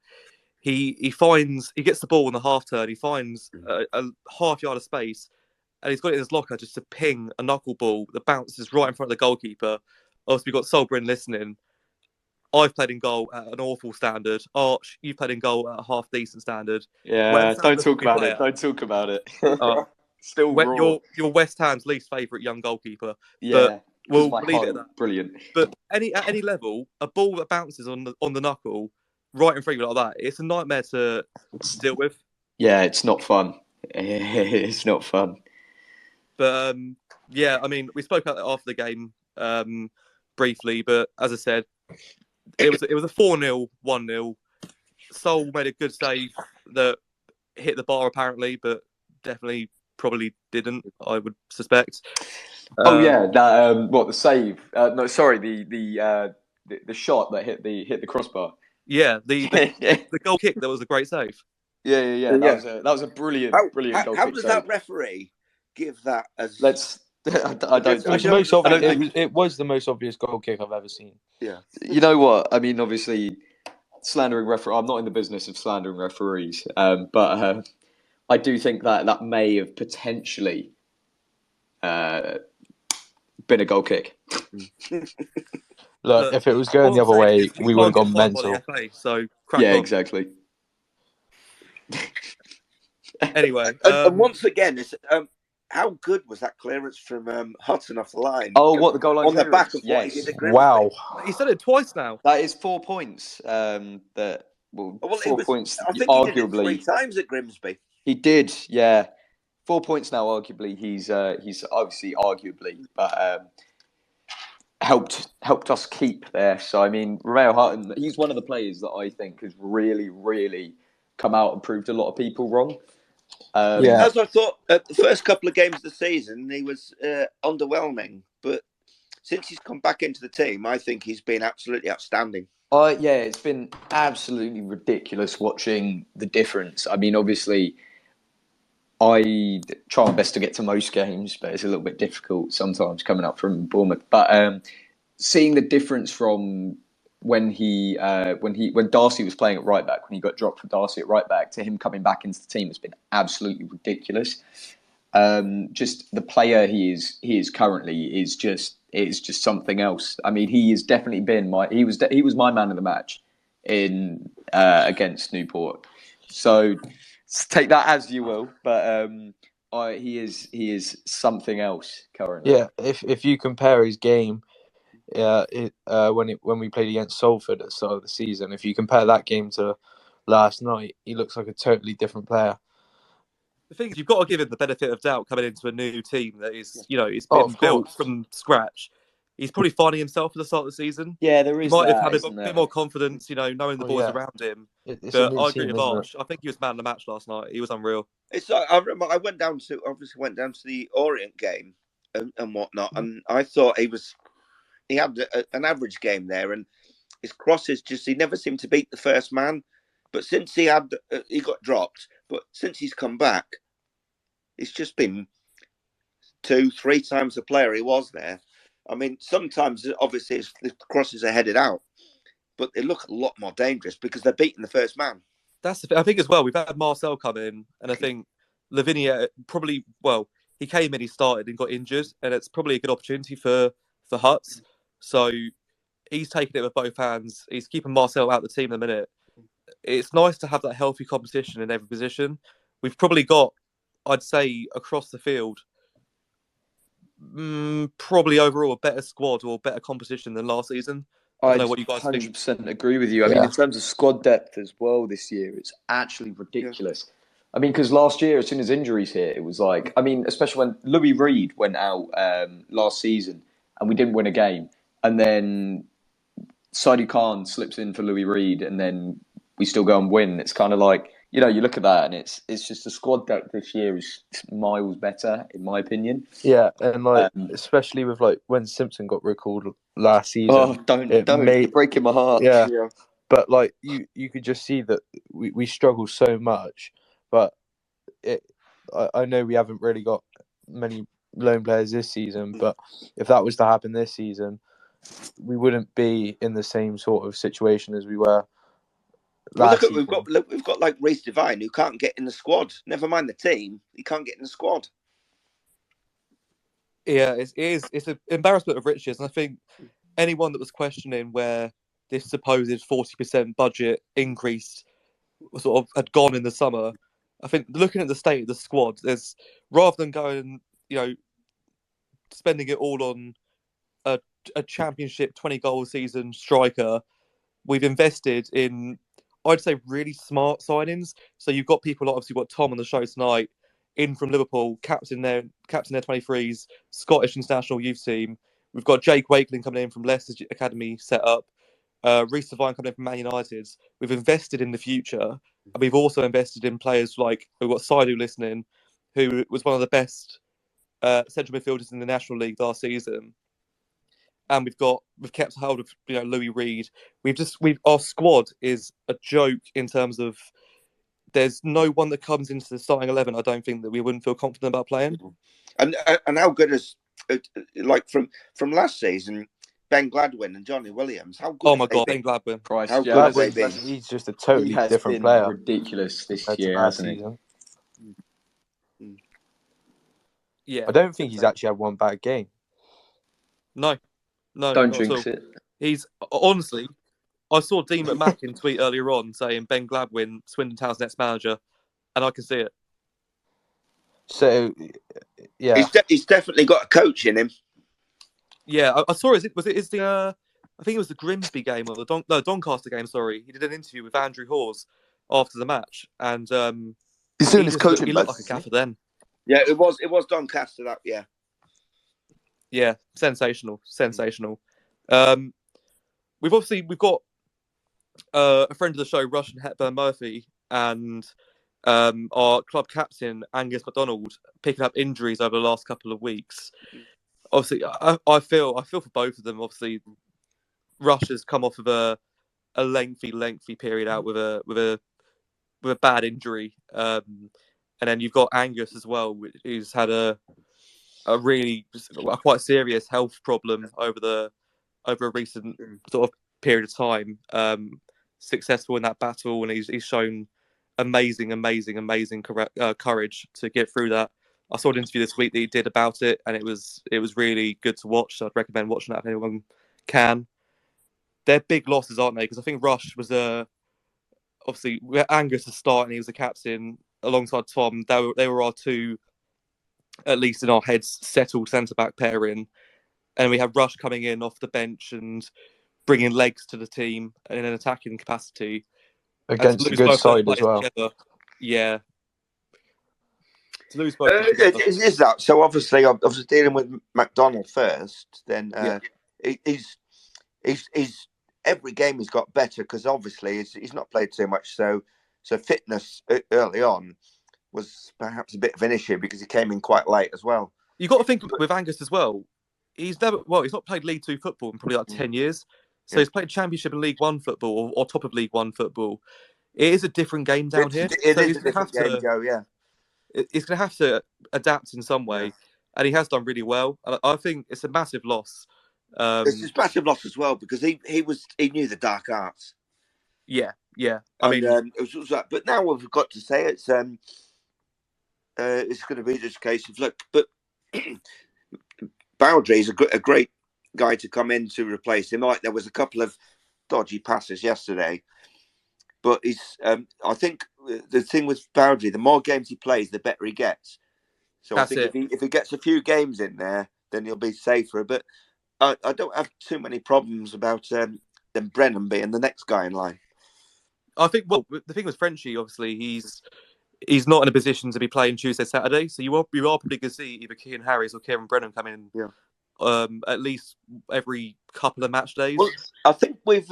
he gets the ball in the half turn, he finds a half yard of space, and he's got it in his locker just to ping a knuckleball that bounces right in front of the goalkeeper. Obviously, we've got Solbrin listening. I've played in goal at an awful standard. Arch, you've played in goal at a half decent standard. Yeah, don't talk about it. Don't talk about it. Still raw. You're West Ham's least favourite young goalkeeper. Yeah, we'll leave it at that. Brilliant. But at any level, a ball that bounces on the knuckle right in front of you like that, it's a nightmare to deal with. Yeah, it's not fun. It's not fun. But yeah, I mean, we spoke about it after the game briefly, but as I said, it was a 4-0, 1-0. Sol made a good save that hit the bar apparently, but definitely probably didn't, I would suspect. The save? No, sorry, the shot that hit the crossbar. Yeah, the goal kick that was a great save. Yeah. That was a brilliant goal kick. How does that referee give that as? I don't. It was the most obvious goal kick I've ever seen. Yeah. You know what? I mean, obviously, slandering referee. I'm not in the business of slandering referees, but I do think that may have potentially been a goal kick. Look, if it was going the other way, we would have gone mental. FA, so exactly. Anyway, and once again, it's, how good was that clearance from Hutton off the line? Oh, what the goal line on clearance? The back of what he did at Grimsby. Wow, he's done it twice now. That is 4 points. 4 points. I think arguably, he did it 3 times at Grimsby. He did, yeah. 4 points now. Arguably, he's obviously arguably, but helped us keep there. So I mean, Romeo Hutton, he's one of the players that I think has really, really come out and proved a lot of people wrong. As I thought, the first couple of games of the season, he was underwhelming. But since he's come back into the team, I think he's been absolutely outstanding. It's been absolutely ridiculous watching the difference. I mean, obviously, I try my best to get to most games, but it's a little bit difficult sometimes coming up from Bournemouth. But seeing the difference from when Darcy was playing at right back, when he got dropped from Darcy at right back, to him coming back into the team has been absolutely ridiculous. Just the player he is currently is just it's just something else. I mean, he has definitely been he was my man of the match in against Newport. So take that as you will, but he is something else currently. Yeah, if you compare his game, when we played against Salford at the start of the season, if you compare that game to last night, he looks like a totally different player. The thing is, you've got to give him the benefit of doubt coming into a new team that is, it's Oh, been of built course. from scratch. He's probably finding himself at the start of the season. Yeah, there He is might have that, had a isn't bit there? more confidence, knowing the Oh, boys yeah. around him. It's a But new I agree team, with isn't Arch. I think he was man of the match last night. He was unreal. It's like, I remember I went down to the Orient game and whatnot, and I thought he had an average game there, and his crosses he never seemed to beat the first man. But since he got dropped, but since he's come back, it's just been 2-3 times the player he was there. I mean, sometimes obviously the crosses are headed out, but they look a lot more dangerous because they're beating the first man. That's the thing. I think as well, we've had Marcel come in, and I think Lavinia probably, he came in, he started and got injured, and it's probably a good opportunity for Huts. So he's taking it with both hands. He's keeping Marcel out of the team in a minute. It's nice to have that healthy competition in every position. We've probably got, I'd say, across the field, probably overall a better squad or better competition than last season. I don't know what you guys think. 100% agree with you. I mean, in terms of squad depth as well this year, it's actually ridiculous. Yeah. I mean, because last year, as soon as injuries hit, it was like, I mean, especially when Louis Reed went out last season and we didn't win a game. And then Saidi Khan slips in for Louis Reed and then we still go and win. It's kind of like, you look at that and it's just the squad depth this year is miles better, in my opinion. Yeah, and especially with when Simpson got recalled last season. Oh, don't! You're breaking my heart. Yeah. But you could just see that we struggle so much. But I know we haven't really got many loan players this season. But if that was to happen this season, we wouldn't be in the same sort of situation as we were. We've got like Reece Devine who can't get in the squad. Never mind the team, he can't get in the squad. Yeah, it's an embarrassment of riches, and I think anyone that was questioning where this supposed 40% budget increase sort of had gone in the summer, I think looking at the state of the squad, there's rather than going, spending it all on a championship 20-goal season striker, we've invested in, I'd say, really smart signings. So you've got people like, obviously, got Tom on the show tonight, in from Liverpool, captain their 23s, Scottish international youth team. We've got Jake Wakeling coming in from Leicester Academy set up. Reece Devine coming in from Man United. We've invested in the future, and we've also invested in players like, we've got Saidu listening, who was one of the best central midfielders in the National League last season. And we've kept hold of Louis Reed. Our squad is a joke in terms of there's no one that comes into the starting 11. I don't think that we wouldn't feel confident about playing. And how good is from last season, Ben Gladwin and Johnny Williams? How good? Oh my God, Ben Gladwin! How good have they been? He's just a totally different player. Ridiculous this year, hasn't he? Yeah, I don't think he's actually had one bad game. No, don't jinx it. He's honestly, I saw Dean McMacken tweet earlier on saying Ben Gladwin, Swindon Town's next manager, and I can see it. So, yeah, he's definitely got a coach in him. Yeah, I saw it. I think it was the Grimsby game or the Doncaster game. Sorry, he did an interview with Andrew Hawes after the match, and he's doing his coaching. He looked like a gaffer then. Yeah, it was Doncaster. That yeah, sensational. We've got a friend of the show, Russian Hepburn Murphy, and our club captain Angus MacDonald picking up injuries over the last couple of weeks. Obviously, I feel for both of them. Obviously, Rush has come off of a lengthy period out with a bad injury, and then you've got Angus as well, who's had a quite serious health problem over a recent sort of period of time. Successful in that battle, and he's shown amazing courage to get through that I saw an interview this week that he did about it, and it was really good to watch. So I'd recommend watching that if anyone can. They're big losses, aren't they? Because I think Rush was obviously we had Angus to start, and he was the captain alongside Tom. They were our two, at least in our heads, settled centre back pairing, and we have Rush coming in off the bench and bringing legs to the team in an attacking capacity against a good side as well. Together, yeah. To lose both is that so? Obviously, I was dealing with McDonald first. Then he's every game he's got better because obviously he's not played too much. So fitness early on was perhaps a bit of an issue because he came in quite late as well. You got to think with Angus as well. He's not played League Two football in probably like 10 years. So he's played Championship and League One football or top of League One football. It is a different game down here. It is a different game, Joe. Yeah. He's going to have to adapt in some way, and he has done really well. And I think it's a massive loss. It's a massive loss as well because he knew the dark arts. Yeah. I mean, it was like, but now we've got to say it's going to be this case of look, but Bowdry is a great guy to come in to replace him. Like there was a couple of dodgy passes yesterday. But I think the thing with Bowdry, the more games he plays, the better he gets. So I think if he gets a few games in there, then he'll be safer. But I don't have too many problems about them Brennan being the next guy in line. I think, well, the thing with Frenchie, obviously, he's not in a position to be playing Tuesday, Saturday. So you are probably going to see either Kean Harris or Kieran Brennan come in at least every couple of match days. Well, I think we've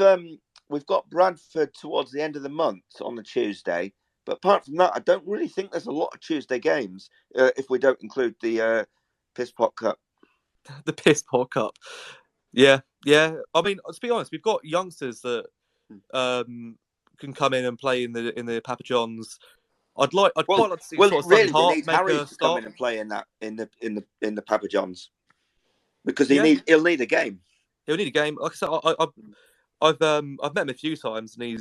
got Bradford towards the end of the month on the Tuesday. But apart from that, I don't really think there's a lot of Tuesday games if we don't include the Piss Pot Cup. The Piss Pot Cup. Yeah. I mean, to be honest, we've got youngsters that can come in and play in the Papa John's. I'd quite like to see sort of really, Hart need make Harry a to come start. in and play in that in the Papa John's because he'll need a game. He'll need a game. Like I said, I've met him a few times, and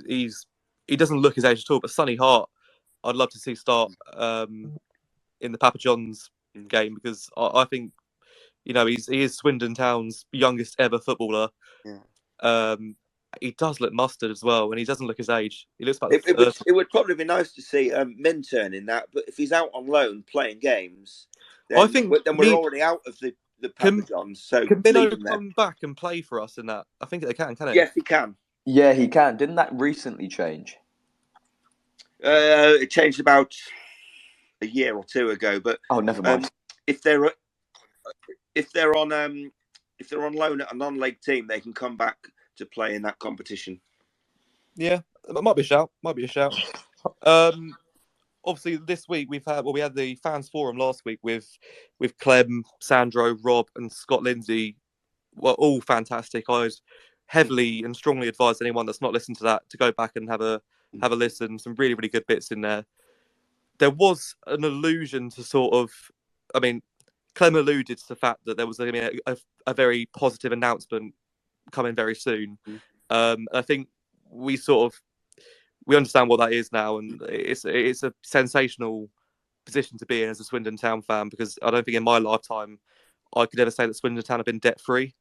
he doesn't look his age at all. But Sonny Hart, I'd love to see start in the Papa John's game because I think he is Swindon Town's youngest ever footballer. Yeah. He does look mustard as well, and he doesn't look his age. He looks like it would probably be nice to see Minturn in that, but if he's out on loan playing games, then, I think we're already out of the Papa John's. So can Minnow come back and play for us in that? I think they can he? Yes, he can. Yeah, he can. Didn't that recently change? It changed about a year or two ago, but never mind. If they're on loan at a non-league team, they can come back to play in that competition. Yeah, it might be a shout. Obviously, this week we had the fans forum last week with Clem, Sandro, Rob, and Scott Lindsay. Were all fantastic. I would heavily and strongly advise anyone that's not listened to that to go back and have a listen. Some really, really good bits in there. There was an allusion to sort of, I mean, Clem alluded to the fact that there was going to be a very positive announcement coming very soon. I think we understand what that is now, and it's a sensational position to be in as a Swindon Town fan because I don't think in my lifetime I could ever say that Swindon Town have been debt free.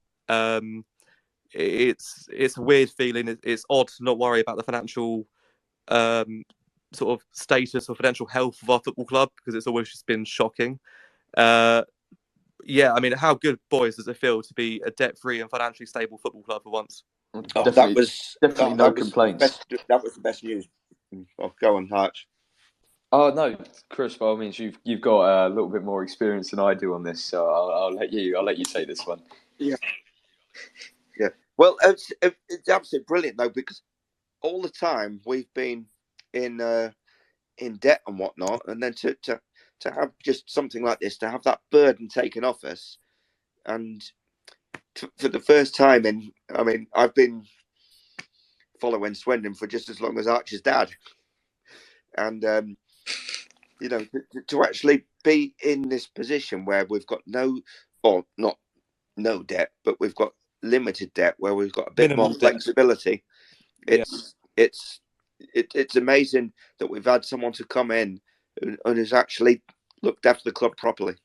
It's a weird feeling. It's odd to not worry about the financial sort of status or financial health of our football club because it's always just been shocking. I mean, how good, boys, does it feel to be a debt-free and financially stable football club for once? That was no complaints. That was the best news. Go on, Harch. Oh no, Chris. By all means, you've got a little bit more experience than I do on this, so I'll let you take this one. Yeah. Well, it's absolutely brilliant though because all the time we've been in debt and whatnot, and then to have just something like this, to have that burden taken off us, and for the first time I've been following Swindon for just as long as Archer's dad, and to actually be in this position where we've got not no debt, but we've got limited debt, where we've got a bit more flexibility. It's amazing that we've had someone to come in and has actually looked after the club properly.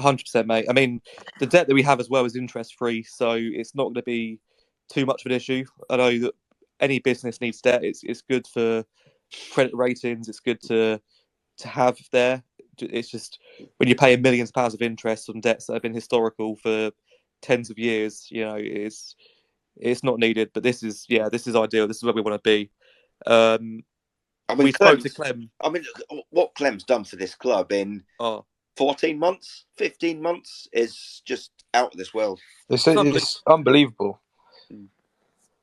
100%, mate. I mean, the debt that we have as well is interest-free, so it's not going to be too much of an issue. I know that any business needs debt. It's good for credit ratings. It's good to have there. It's just when you're paying millions of pounds of interest on debts that have been historical for tens of years, it's not needed. But this is ideal. This is where we want to be. We spoke to Clem. I mean, what Clem's done for this club in 14 months, 15 months is just out of this world. It's unbelievable.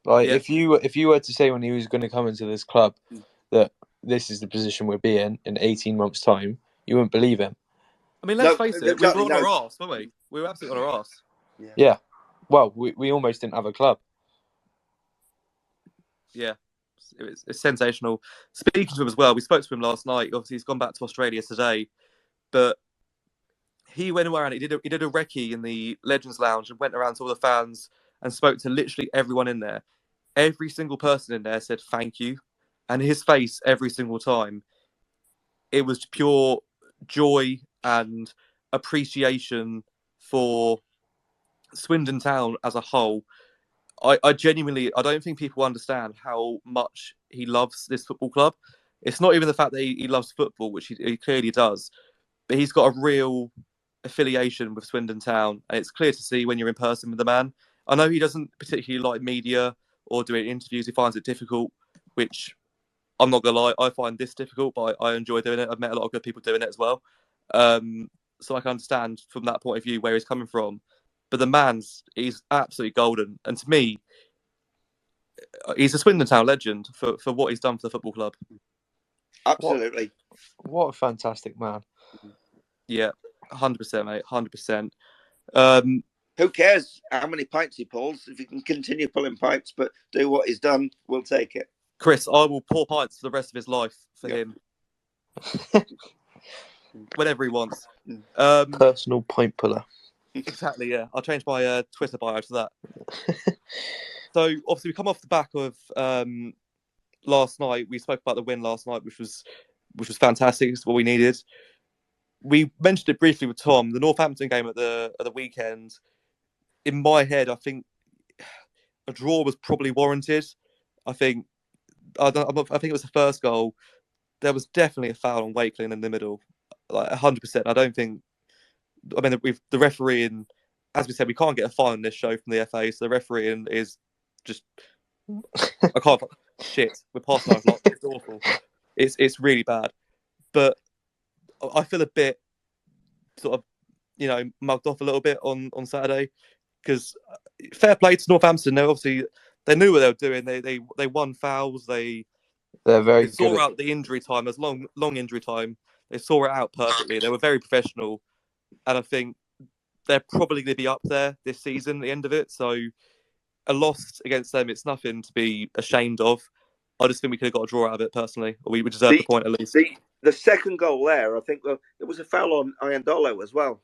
Like if you were to say when he was going to come into this club that this is the position we'll be in 18 months' time, you wouldn't believe him. I mean, let's face it, we were on our arse, weren't we? We were absolutely on our arse. Yeah. Well, we almost didn't have a club. Yeah. It's sensational. Speaking to him as well, we spoke to him last night. Obviously, he's gone back to Australia today, but he went around. He did a recce in the Legends Lounge and went around to all the fans and spoke to literally everyone in there. Every single person in there said thank you, and his face every single time, it was pure joy and appreciation for Swindon Town as a whole. I genuinely, I don't think people understand how much he loves this football club. It's not even the fact that he loves football, which he clearly does, but he's got a real affiliation with Swindon Town, and it's clear to see when you're in person with the man. I know he doesn't particularly like media or doing interviews. He finds it difficult, which I'm not going to lie, I find this difficult, but I enjoy doing it. I've met a lot of good people doing it as well. So I can understand from that point of view where he's coming from. But the he's absolutely golden. And to me, he's a Swindon Town legend for what he's done for the football club. Absolutely. What a fantastic man. Yeah, 100%, mate, 100%. Who cares how many pints he pulls? If he can continue pulling pints, but do what he's done, we'll take it. Chris, I will pour pints for the rest of his life for him. Whenever he wants. Personal pint puller. Exactly, yeah. I'll change my Twitter bio to that. So, obviously, we come off the back of last night. We spoke about the win last night, which was fantastic. It's what we needed. We mentioned it briefly with Tom. The Northampton game at the weekend, in my head, I think a draw was probably warranted. I think it was the first goal. There was definitely a foul on Wakeling in the middle, like 100%. I don't think. I mean, the refereeing, as we said, we can't get a fine on this show from the FA, so the refereeing is just. I can't. Shit, we're passing our lot. It's awful. It's really bad, but I feel a bit sort of, mugged off a little bit on Saturday because fair play to Northampton. They knew what they were doing. They won fouls. They're very good. They saw good out the injury time. There's long injury time. They saw it out perfectly. They were very professional. And I think they're probably going to be up there this season at the end of it. So a loss against them, it's nothing to be ashamed of. I just think we could have got a draw out of it personally. Or we would deserve the point at least. The second goal there, I think there was a foul on Iandolo as well.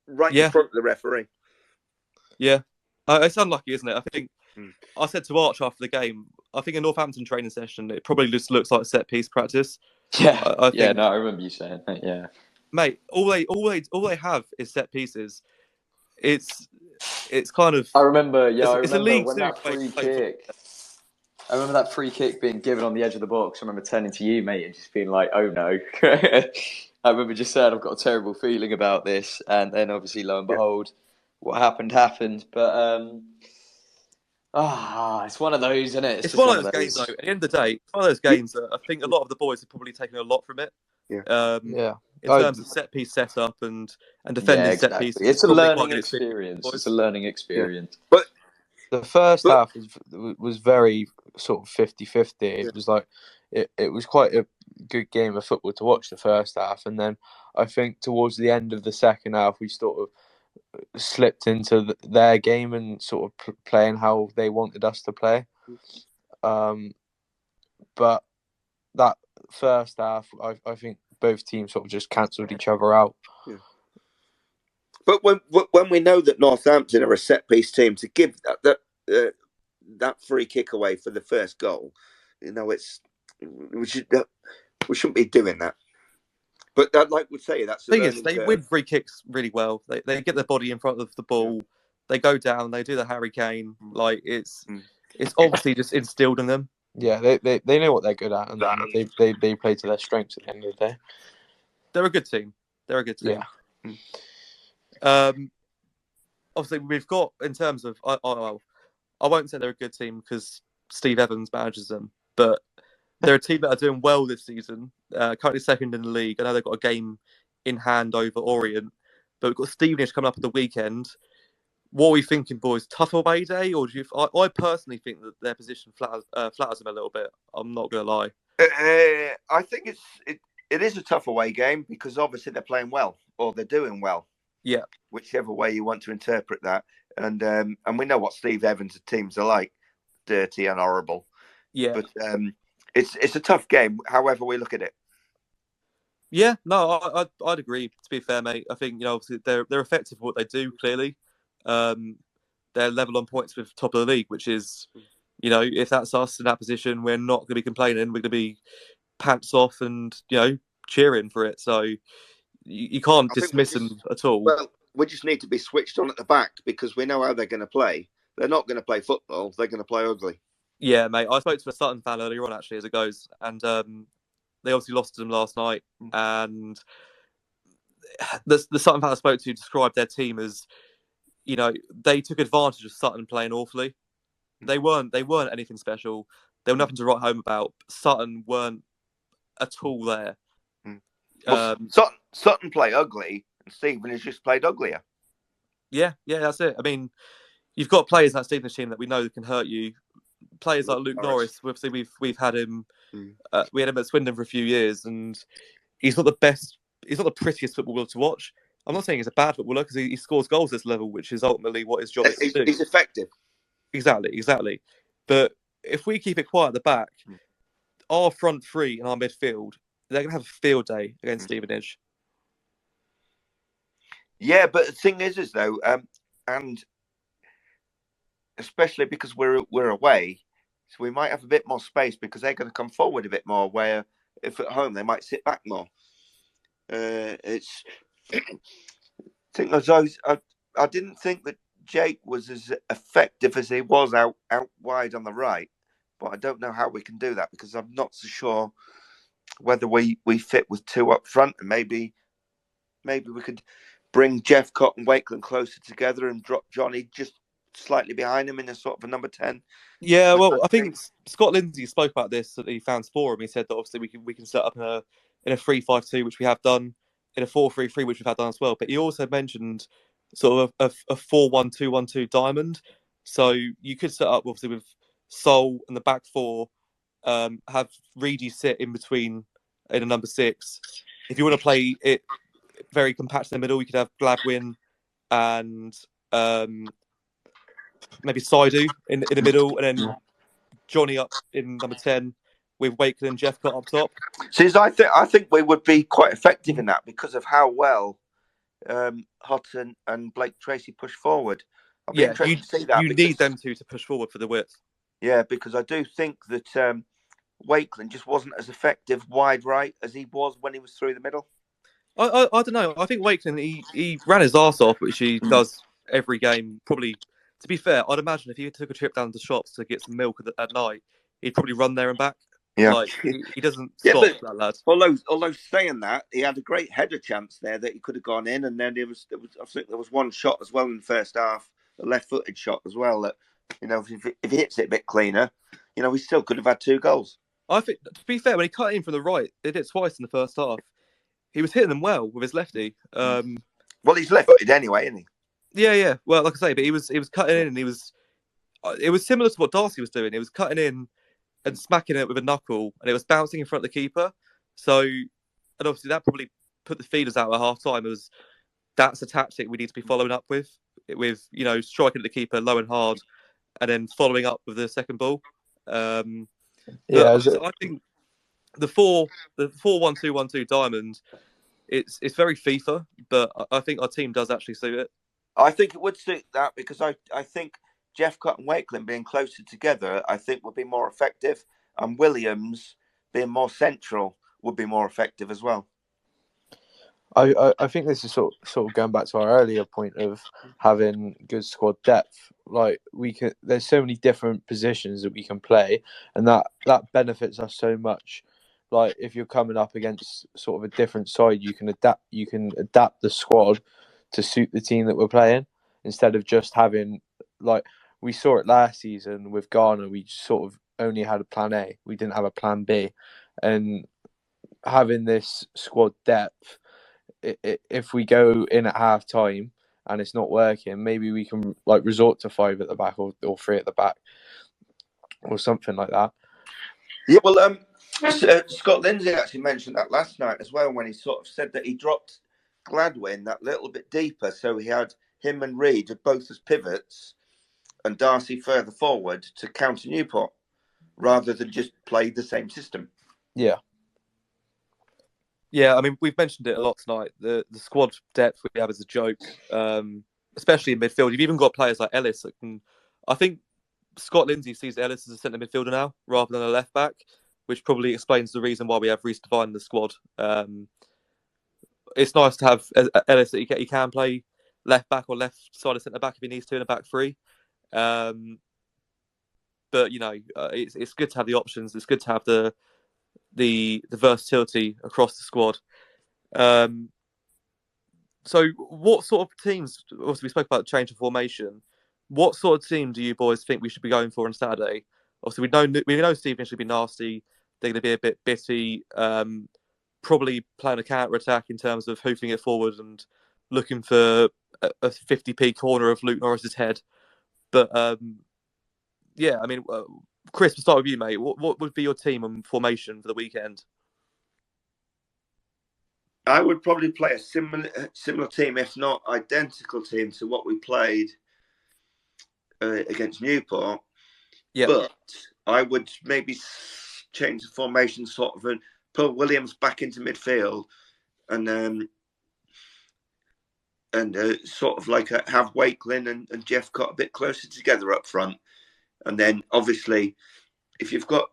Right in front of the referee. Yeah. It's unlucky, isn't it? I think I said to Arch after the game, I think a Northampton training session, it probably just looks like set piece practice. Yeah. I remember you saying that, yeah. Mate, all they have is set pieces. It's kind of. I remember it's a league when that free kick. I remember that free kick being given on the edge of the box. I remember turning to you, mate, and just being like, "Oh no!" I remember just saying, "I've got a terrible feeling about this," and then obviously, lo and behold, what happened. But it's one of those, isn't it? It's one of those games, though. At the end of the day, it's one of those games that I think a lot of the boys have probably taken a lot from it. Yeah. In terms of set piece setup and defending set pieces. It's a learning experience. It's a learning experience. Yeah. But the first half was very sort of 50-50. It was like it was quite a good game of football to watch the first half, and then I think towards the end of the second half we sort of slipped into their game and sort of playing how they wanted us to play. But that first half, I think both teams sort of just cancelled each other out. Yeah. But when we know that Northampton are a set piece team, to give that free kick away for the first goal, we shouldn't be doing that. But that, like we say, that's the Thing is, learning they curve. win free kicks really well. They get their body in front of the ball. They go down. They do the Harry Kane. Like it's obviously just instilled in them. Yeah, they know what they're good at, and they play to their strengths at the end of the day. They're a good team. Yeah. Obviously, we've got in terms of I won't say they're a good team because Steve Evans manages them, but they're a team that are doing well this season. Currently second in the league. I know they've got a game in hand over Orient, but we've got Stevenage coming up at the weekend. What are we thinking, boys? Tough away day, or do you? I personally think that their position flatters them a little bit. I'm not going to lie. I think it is a tough away game because obviously they're playing well or they're doing well. Yeah, whichever way you want to interpret that, and we know what Steve Evans' teams are like, dirty and horrible. Yeah, but it's a tough game. However we look at it. Yeah, no, I'd agree. To be fair, mate, I think obviously they're effective for what they do. Clearly, they're level on points with top of the league, which is, if that's us in that position, we're not going to be complaining. We're going to be pants off and cheering for it. So you can't dismiss them at all. Well, we just need to be switched on at the back because we know how they're going to play. They're not going to play football. They're going to play ugly. Yeah, mate. I spoke to a Sutton fan earlier on, actually, as it goes, and they obviously lost to them last night. And the Sutton fan I spoke to described their team as, they took advantage of Sutton playing awfully. They weren't anything special. They were nothing to write home about. Sutton weren't at all there. Well, Sutton play ugly, and Stevenage just played uglier. Yeah, that's it. I mean, you've got players in that Stevenage team that we know can hurt you. Players like Luke Norris. Obviously, we've had him. We had him at Swindon for a few years, and he's not the best. He's not the prettiest footballer to watch. I'm not saying he's a bad footballer because he scores goals at this level, which is ultimately what his job is to do. He's effective. Exactly. But if we keep it quiet at the back, our front three and our midfield, they're going to have a field day against Stevenage. Yeah, but the thing is though, and especially because we're away, so we might have a bit more space because they're going to come forward a bit more. Where if at home they might sit back more. It's. I think I didn't think that Jake was as effective as he was out wide on the right, but I don't know how we can do that because I'm not so sure whether we fit with two up front, and maybe we could bring Jeff Cott and Wakeland closer together and drop Johnny just slightly behind him in a sort of a number 10. Yeah, well, I think Scott Lindsay spoke about this at the fans forum. He said that obviously we can set up in a 3-5-2, which we have done, in a 4-3-3, which we've had done as well. But he also mentioned sort of a 4-1-2-1-2 diamond. So you could set up obviously with Sol and the back four, have Reedy sit in between in a number 6. If you want to play it very compact in the middle, you could have Gladwin and maybe Saidu in the middle, and then Johnny up in number 10 with Wakeland and Jeff Cott up top. See, I think we would be quite effective in that because of how well Hutton and Blake Tracy push forward. I'll be interested to see that. You need them to push forward for the width. Yeah, because I do think that Wakeland just wasn't as effective wide right as he was when he was through the middle. I don't know. I think Wakeland, he ran his arse off, which he does every game. Probably, to be fair, I'd imagine if he took a trip down to the shops to get some milk at night, he'd probably run there and back. Yeah, like he doesn't stop, that lad. Although saying that, he had a great header chance there that he could have gone in, and then there was I think there was one shot as well in the first half, a left-footed shot as well. That if he hits it a bit cleaner, he still could have had 2 goals. I think, to be fair, when he cut in from the right, they did it twice in the first half. He was hitting them well with his lefty. Well, he's left-footed anyway, isn't he? Yeah. Well, like I say, but he was cutting in, and it was similar to what Darcy was doing. He was cutting in and smacking it with a knuckle, and it was bouncing in front of the keeper. So, and obviously that probably put the feeders out at half time. That's a tactic we need to be following up with striking at the keeper low and hard, and then following up with the second ball. I think the 4-1-2-1-2 diamond, it's very FIFA, but I think our team does actually suit it. I think it would suit that because I think Jeff Cott and Wakeland being closer together, I think would be more effective, and Williams being more central would be more effective as well. I think this is sort of going back to our earlier point of having good squad depth. Like there's so many different positions that we can play, and that benefits us so much. Like if you're coming up against sort of a different side, you can adapt the squad to suit the team that we're playing, instead of just having, like we saw it last season with Ghana. We sort of only had a plan A. We didn't have a plan B, and having this squad depth, if we go in at half time and it's not working, maybe we can like resort to 5 at the back or 3 at the back or something like that. Yeah, well, Scott Lindsay actually mentioned that last night as well, when he sort of said that he dropped Gladwin that little bit deeper, so he had him and Reid both as pivots and Darcy further forward to counter Newport, rather than just play the same system. Yeah. Yeah, I mean, we've mentioned it a lot tonight. The squad depth we have is a joke, especially in midfield. You've even got players like Ellis that can. I think Scott Lindsay sees Ellis as a centre midfielder now rather than a left back, which probably explains the reason why we have Reece Devine in the squad. It's nice to have Ellis that he can play left back or left side of centre back if he needs to in a back three. But it's good to have the options. It's good to have the versatility across the squad. So what sort of teams, obviously we spoke about change of formation, what sort of team do you boys think we should be going for on Saturday? Obviously we know Stevenage should be nasty, they're going to be a bit bitty, probably playing a counter-attack in terms of hoofing it forward and looking for a 50p corner of Luke Norris's head. But yeah, I mean, Chris, we'll start with you, mate. What would be your team and formation for the weekend? I would probably play a similar team, if not identical team, to what we played against Newport. Yeah. But I would maybe change the formation sort of and put Williams back into midfield and sort of like have Wakelin and Jeff Cott a bit closer together up front. And then obviously, if you've got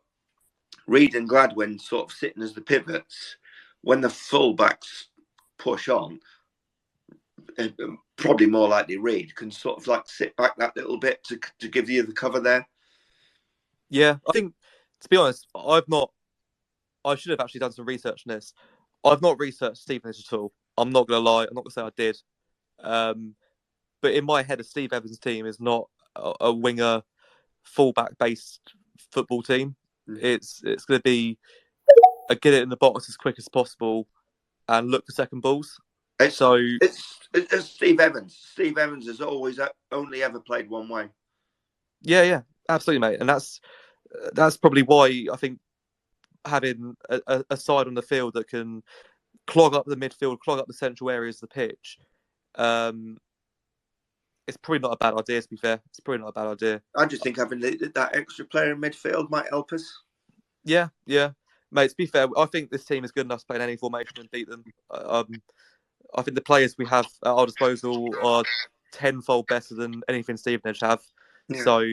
Reid and Gladwin sort of sitting as the pivots, when the fullbacks push on, probably more likely Reid can sort of like sit back that little bit to give you the cover there. Yeah, I think, to be honest, I should have actually done some research on this. I've not researched Stevenage at all. I'm not going to lie. I'm not going to say I did. But in my head, a Steve Evans team is not a winger, fullback based football team. It's going to be a get it in the box as quick as possible and look for second balls. It's Steve Evans. Steve Evans has always only ever played one way. Yeah, absolutely, mate. And that's probably why I think having a side on the field that can clog up the midfield, clog up the central areas of the pitch, it's probably not a bad idea, to be fair. It's probably not a bad idea. I just think having that extra player in midfield might help us. Yeah. Mate, to be fair, I think this team is good enough to play in any formation and beat them. I think the players we have at our disposal are tenfold better than anything Stevenage have. Yeah. So,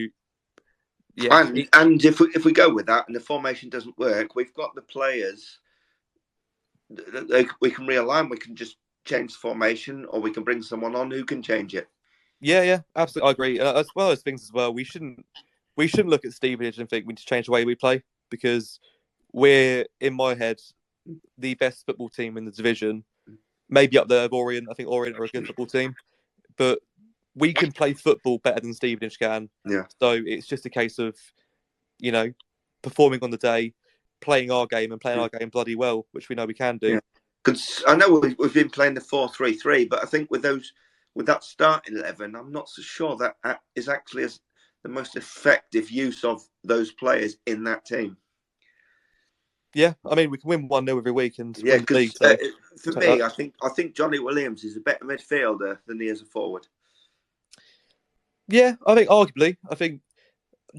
yeah. And if we go with that and the formation doesn't work, we've got the players. We can realign. We can just change the formation, or we can bring someone on who can change it. Yeah, absolutely. I agree. As well as things as well, we shouldn't look at Stevenage and think we need to change the way we play, because we're, in my head, the best football team in the division. Maybe up there with Orient. I think Orient are a good football team, but we can play football better than Stevenage can. Yeah. So it's just a case of, performing on the day, playing our game and playing our game bloody well, which we know we can do. Because I know we've been playing the 4-3-3, but I think with that starting 11, I'm not so sure that is actually the most effective use of those players in that team. Yeah, I mean, we can win 1-0 every week and win the league. So for me, I think Johnny Williams is a better midfielder than he is a forward. Yeah, I think arguably. I think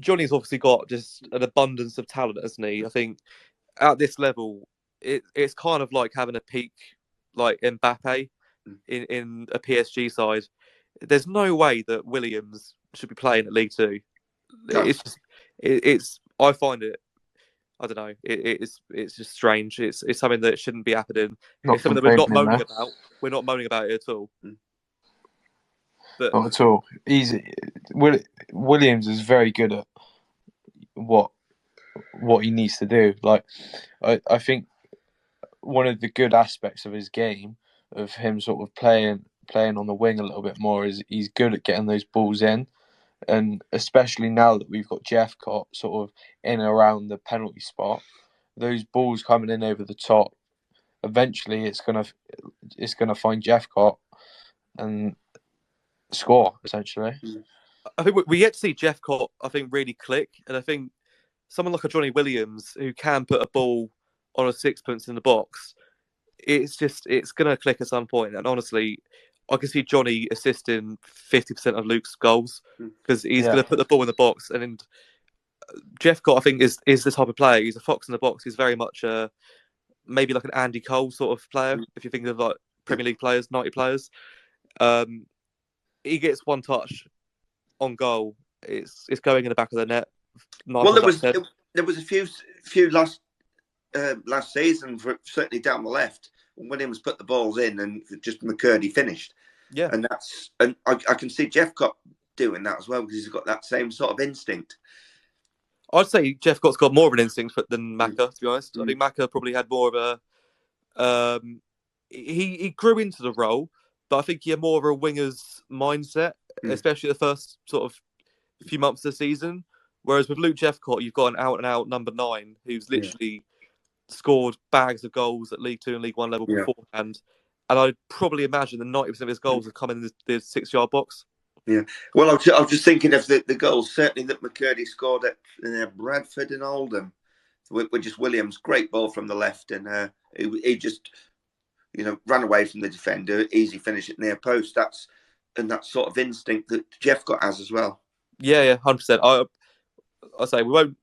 Johnny's obviously got just an abundance of talent, hasn't he? I think at this level, it's kind of like having a peak like Mbappe in a PSG side. There's no way that Williams should be playing at League Two. No. I find it I don't know. It's just strange. It's something that shouldn't be happening. Not It's something from that we're not Clayton, moaning about. We're not moaning about it at all. But not at all. Williams is very good at what he needs to do. Like, I think one of the good aspects of his game, of him sort of playing on the wing a little bit more, is he's good at getting those balls in, and especially now that we've got Jeffcott sort of in and around the penalty spot, those balls coming in over the top, eventually it's gonna find Jeffcott and score essentially. I think we yet to see Jeffcott, I think, really click, and I think someone like a Johnny Williams who can put a ball on a sixpence in the box, it's going to click at some point. And honestly, I can see Johnny assisting 50% of Luke's goals because he's going to put the ball in the box. And Jeffcott, I think, is the type of player. He's a fox in the box. He's very much maybe like an Andy Cole sort of player. If you think of like Premier League players, 90 players, he gets one touch on goal. It's going in the back of the net. Well, there was a few last season, certainly down the left, when Williams put the balls in and just McCurdy finished. Yeah, and I can see Jeffcott doing that as well because he's got that same sort of instinct. I'd say Jeffcott's got more of an instinct than Maka, to be honest. I think Maka probably had more of a. He grew into the role, but I think he had more of a winger's mindset, especially the first sort of few months of the season. Whereas with Luke Jeffcott, you've got an out-and-out number 9 who's literally scored bags of goals at League 2 and League 1 level beforehand. And I'd probably imagine that 90% of his goals have come in the 6-yard box. Yeah. Well, I was just thinking of the goals, certainly that McCurdy scored at Bradford and Oldham, with just Williams. Great ball from the left, and he just, ran away from the defender, easy finish at near post. That's sort of instinct that Jeffcott has as well. Yeah, 100%. I say we won't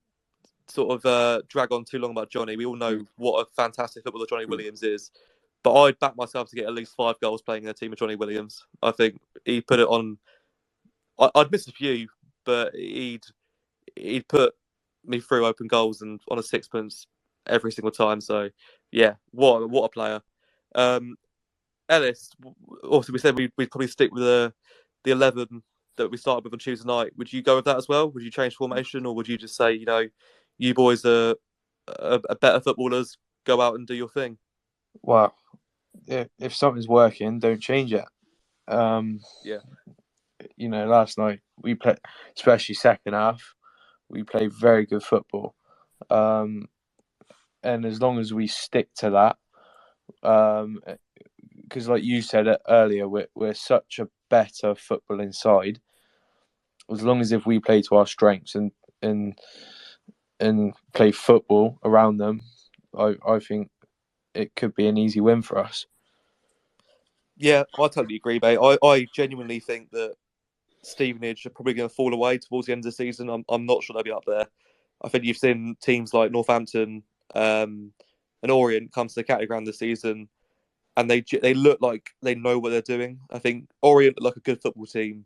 sort of drag on too long about Johnny. We all know what a fantastic footballer Johnny Williams is. But I'd back myself to get at least 5 goals playing in a team of Johnny Williams. I think he put it on. I'd miss a few, but he'd put me through open goals and on a sixpence every single time. So yeah, what a player. Ellis, also we said we'd probably stick with the 11 that we started with on Tuesday night. Would you go with that as well? Would you change formation, or would you just say, you boys are better footballers, go out and do your thing? Well, if something's working, don't change it. Last night we played, especially second half, we played very good football. And as long as we stick to that, because like you said earlier, we're such a better footballing side. As long as if we play to our strengths and play football around them, I think it could be an easy win for us. Yeah, I totally agree, mate. I genuinely think that Stevenage are probably going to fall away towards the end of the season. I'm not sure they'll be up there. I think you've seen teams like Northampton and Orient come to the category round this season, and they look like they know what they're doing. I think Orient look like a good football team.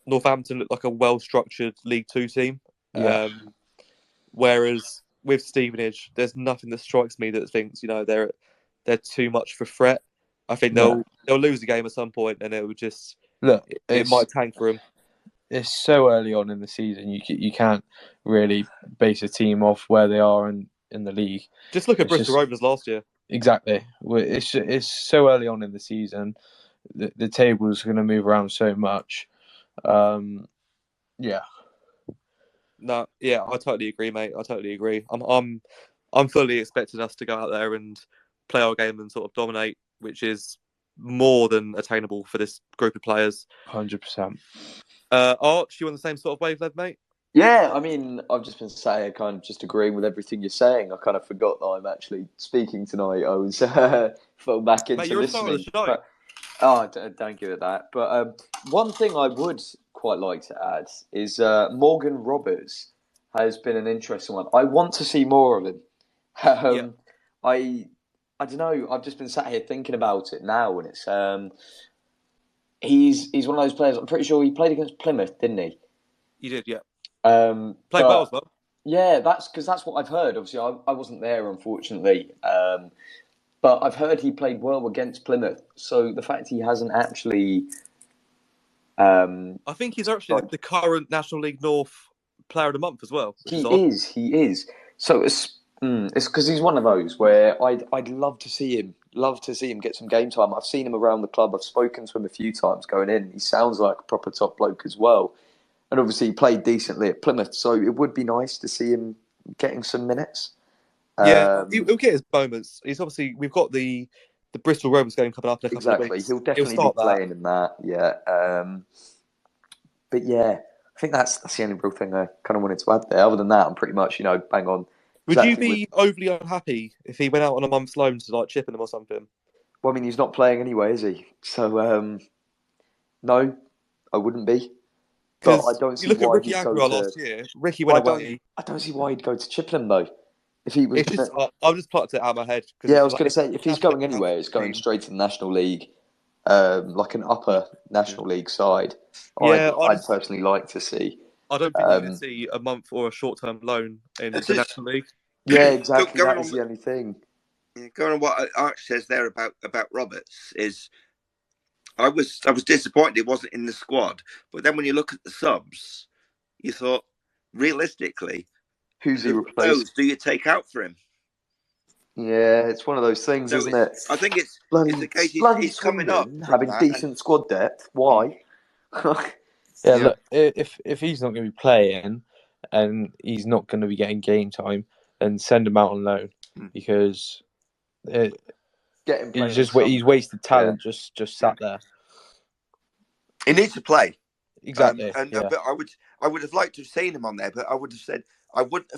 Northampton look like a well-structured League 2 team. Yeah. Whereas with Stevenage, there's nothing that strikes me that thinks they're too much for threat. I think they'll lose the game at some point, and it would just it might tank for them. It's so early on in the season, you can't really base a team off where they are in the league. Just look at Bristol Rovers last year. Exactly. It's so early on in the season. The table's going to move around so much. Yeah. No, yeah, I totally agree, mate. I totally agree. I'm fully expecting us to go out there and play our game and sort of dominate, which is more than attainable for this group of players. 100%. Arch, you on the same sort of wavelength, mate? Yeah, I mean, I've just been saying, kind of just agreeing with everything you're saying. I kind of forgot that I'm actually speaking tonight. I was fell back into you're listening. A star of the show. Don't give it that. But one thing I would quite like to add is Morgan Roberts has been an interesting one. I want to see more of him. I don't know. I've just been sat here thinking about it now, and it's he's one of those players. I'm pretty sure he played against Plymouth, didn't he? He did, yeah. Played well as well. Yeah, that's what I've heard. Obviously, I wasn't there, unfortunately. But I've heard he played well against Plymouth. So the fact he hasn't actually, I think he's actually like, the current National League North Player of the Month as well, which is odd. he is. So it's because he's one of those where I'd love to see him get some game time. I've seen him around the club. I've spoken to him a few times going in. He sounds like a proper top bloke as well. And obviously he played decently at Plymouth, so it would be nice to see him getting some minutes. Yeah, he'll get his moments. We've got the Bristol Rovers game coming up in a couple of Exactly. weeks. He'll definitely be start that. playing in that, yeah. But yeah, I think that's the only real thing I kind of wanted to add there. Other than that, I'm pretty much, bang on. Would you be overly unhappy if he went out on a month's loan to like Chippenham or something? Well, I mean, he's not playing anyway, is he? So, no, I wouldn't be. But I don't see you look at why Ricky he'd go Aguilar to. last year. Ricky went away. I don't see why he'd go to Chippenham though. If he was, I've just plucked it out of my head. Yeah, I was going to say, if he's going anywhere, it's going straight to the National League, like an upper National League side. Yeah, I'd personally like to see. I don't think you're going to see a month or a short-term loan in the National League. Yeah, exactly. That is the only thing. Going on what Arch says there about Roberts is, I was disappointed it wasn't in the squad. But then when you look at the subs, you thought, realistically, who's he replaced? Do you take out for him? Yeah, it's one of those things, isn't it? I think it's the case he's coming up having decent squad depth. Why? Yeah, look, if he's not going to be playing and he's not going to be getting game time, then send him out on loan because he's wasted talent just sat there. He needs to play. Exactly. But I would have liked to have seen him on there, but I would have said I wouldn't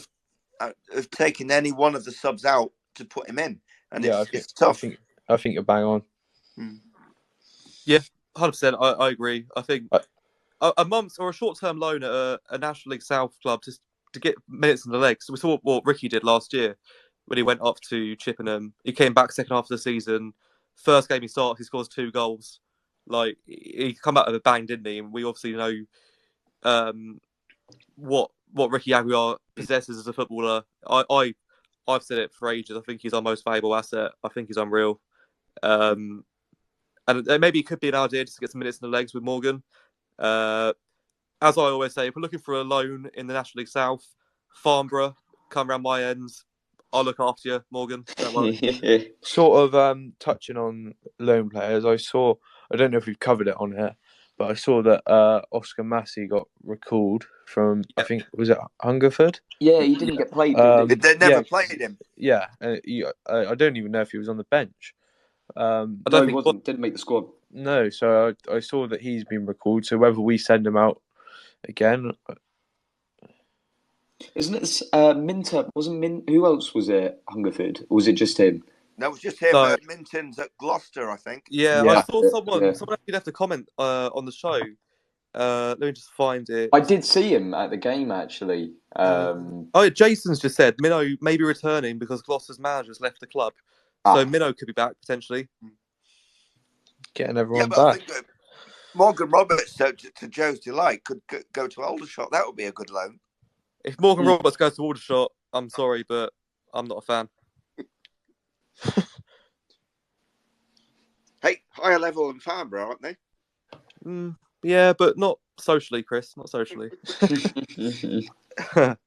have taken any one of the subs out to put him in. And it's tough. I think you're bang on. Yeah, 100%. I agree. I think a month or a short-term loan at a National League South club just to get minutes in the legs. We saw what Ricky did last year when he went up to Chippenham. He came back second half of the season. First game he starts, he scores 2 goals. Like, he come out of a bang, didn't he? And we obviously know what Ricky Aguilar possesses as a footballer. I've said it for ages. I think he's our most valuable asset. I think he's unreal. And maybe it could be an idea just to get some minutes in the legs with Morgan. As I always say, if we're looking for a loan in the National League South, Farnborough, come around my ends. I'll look after you, Morgan. Don't worry. Sort of touching on loan players, I don't know if we've covered it on here, but I saw that Oscar Massey got recalled from, I think, was it Hungerford? Yeah, he didn't get played. They never played him. Yeah, I don't even know if he was on the bench. I don't think he wasn't. Didn't make the squad. No, so I saw that he's been recalled. So whether we send him out again, isn't it? Minter wasn't. Who else was it? Hungerford, or was it just him? No, it was just him. No. Minton's at Gloucester, I think. Yeah, I saw someone actually left a comment on the show. Let me just find it. I did see him at the game actually. Jason's just said Minnow may be returning because Gloucester's manager's left the club. So Minnow could be back potentially. Getting everyone back. I think Morgan Roberts, to Joe's delight, could go to Aldershot. That would be a good loan. If Morgan Roberts goes to Aldershot, I'm sorry, but I'm not a fan. Hey, higher level than Farnborough, aren't they? Yeah, but not socially, Chris. Not socially. Well,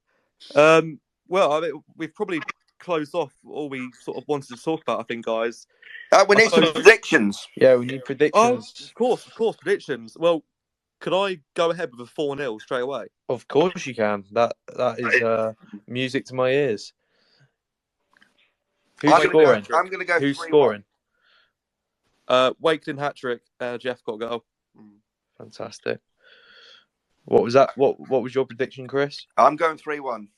I mean, we've probably closed off all we sort of wanted to talk about, I think, guys. We need some predictions. Yeah, we need predictions. Oh, of course, predictions. Well, could I go ahead with a 4-0 straight away? Of course you can. That is music to my ears. Who's scoring? I'm going to go. Who's scoring? Wakelin hat-trick. Jeff got a goal. Fantastic. What was that? What was your prediction, Chris? I'm going 3-1.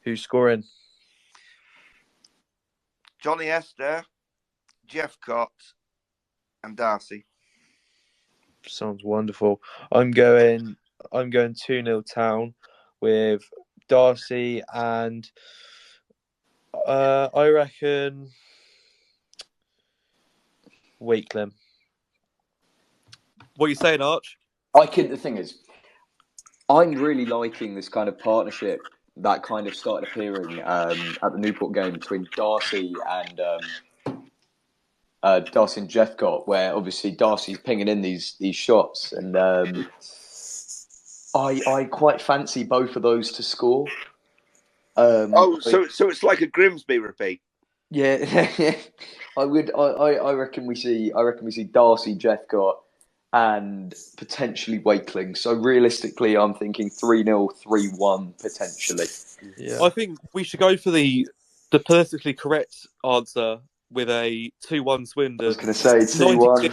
Who's scoring? Johnny Esther, Jeff Cott, and Darcy. Sounds wonderful. I'm going 2-0 Town with Darcy and I reckon Wakelin. What are you saying, Arch? The thing is, I'm really liking this kind of partnership that kind of started appearing at the Newport game between Darcy and Jeffcott, where obviously Darcy's pinging in these shots, and I quite fancy both of those to score. So it's like a Grimsby repeat. Yeah, I would. I reckon we see. Darcy, Jeffcott, and potentially Wakeling. So realistically, I'm thinking 3-0, 3-1 potentially. Yeah. I think we should go for the politically correct answer with a 2-1 Swindon. I was going to say 2-1.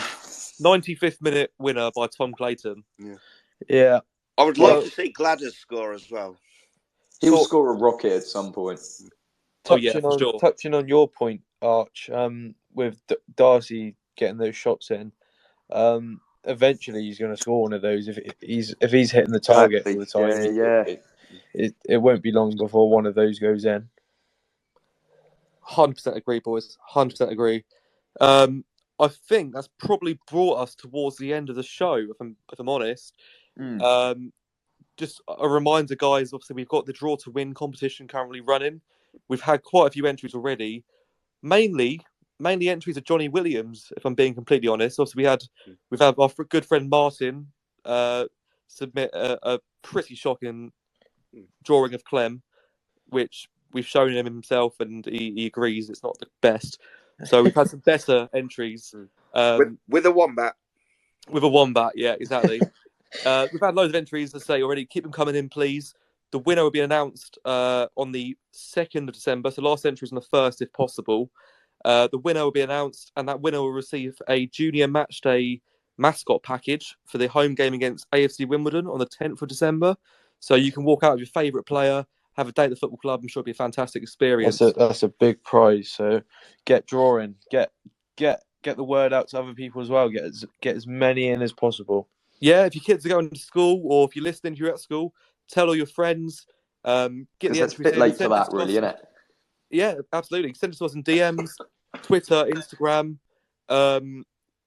95th minute winner by Tom Clayton. Yeah. I would love to see Gladys score as well. He'll score a rocket at some point. Touching on your point, Arch, with Darcy getting those shots in, eventually he's going to score one of those if he's hitting the target all the time. It won't be long before one of those goes in. 100% agree, boys. 100% agree. I think that's probably brought us towards the end of the show, if I'm honest. Just a reminder, guys, obviously we've got the Draw to Win competition currently running. We've had quite a few entries already. Mainly entries of Johnny Williams, if I'm being completely honest. Obviously we've had our good friend Martin submit a pretty shocking drawing of Clem, which we've shown him himself and he agrees it's not the best. So we've had some better entries. With a wombat. With a wombat, yeah, exactly. We've had loads of entries, as I say already. Keep them coming in, please. The winner will be announced on the 2nd of December. So last entry is on the 1st, if possible. The winner will be announced, and that winner will receive a junior matchday mascot package for the home game against AFC Wimbledon on the 10th of December. So you can walk out with your favourite player, have a day at the football club. I'm sure it'll be a fantastic experience. That's a big prize. So get drawing, get the word out to other people as well. Get as many in as possible. Yeah, if your kids are going to school or if you're listening, you're at school, tell all your friends. Get the it's a bit late for that, really, isn't it? Yeah, absolutely. Send it to us in DMs, Twitter, Instagram.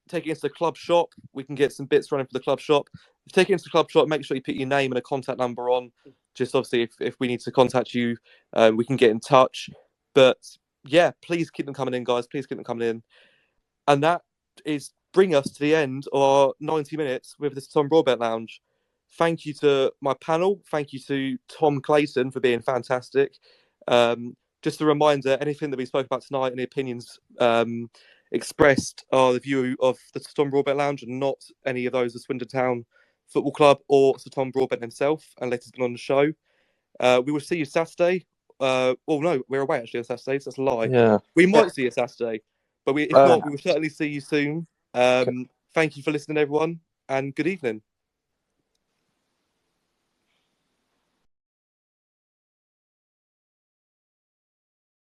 Take it into the club shop. We can get some bits running for the club shop. If you take it into the club shop, make sure you put your name and a contact number on. Just obviously, if we need to contact you, we can get in touch. But yeah, please keep them coming in, guys. Please keep them coming in. And that is bring us to the end of our 90 minutes with the Tom Broadbent Lounge. Thank you to my panel. Thank you to Tom Clayton for being fantastic. Just a reminder, anything that we spoke about tonight, any opinions expressed are the view of the Tom Broadbent Lounge and not any of those of Swindon Town Football Club or Sir Tom Broadbent himself, unless he's been on the show. We will see you Saturday. No, we're away actually on Saturday, so that's a lie. Yeah. We might see you Saturday, but if not, we will certainly see you soon. Thank you for listening, everyone, and good evening.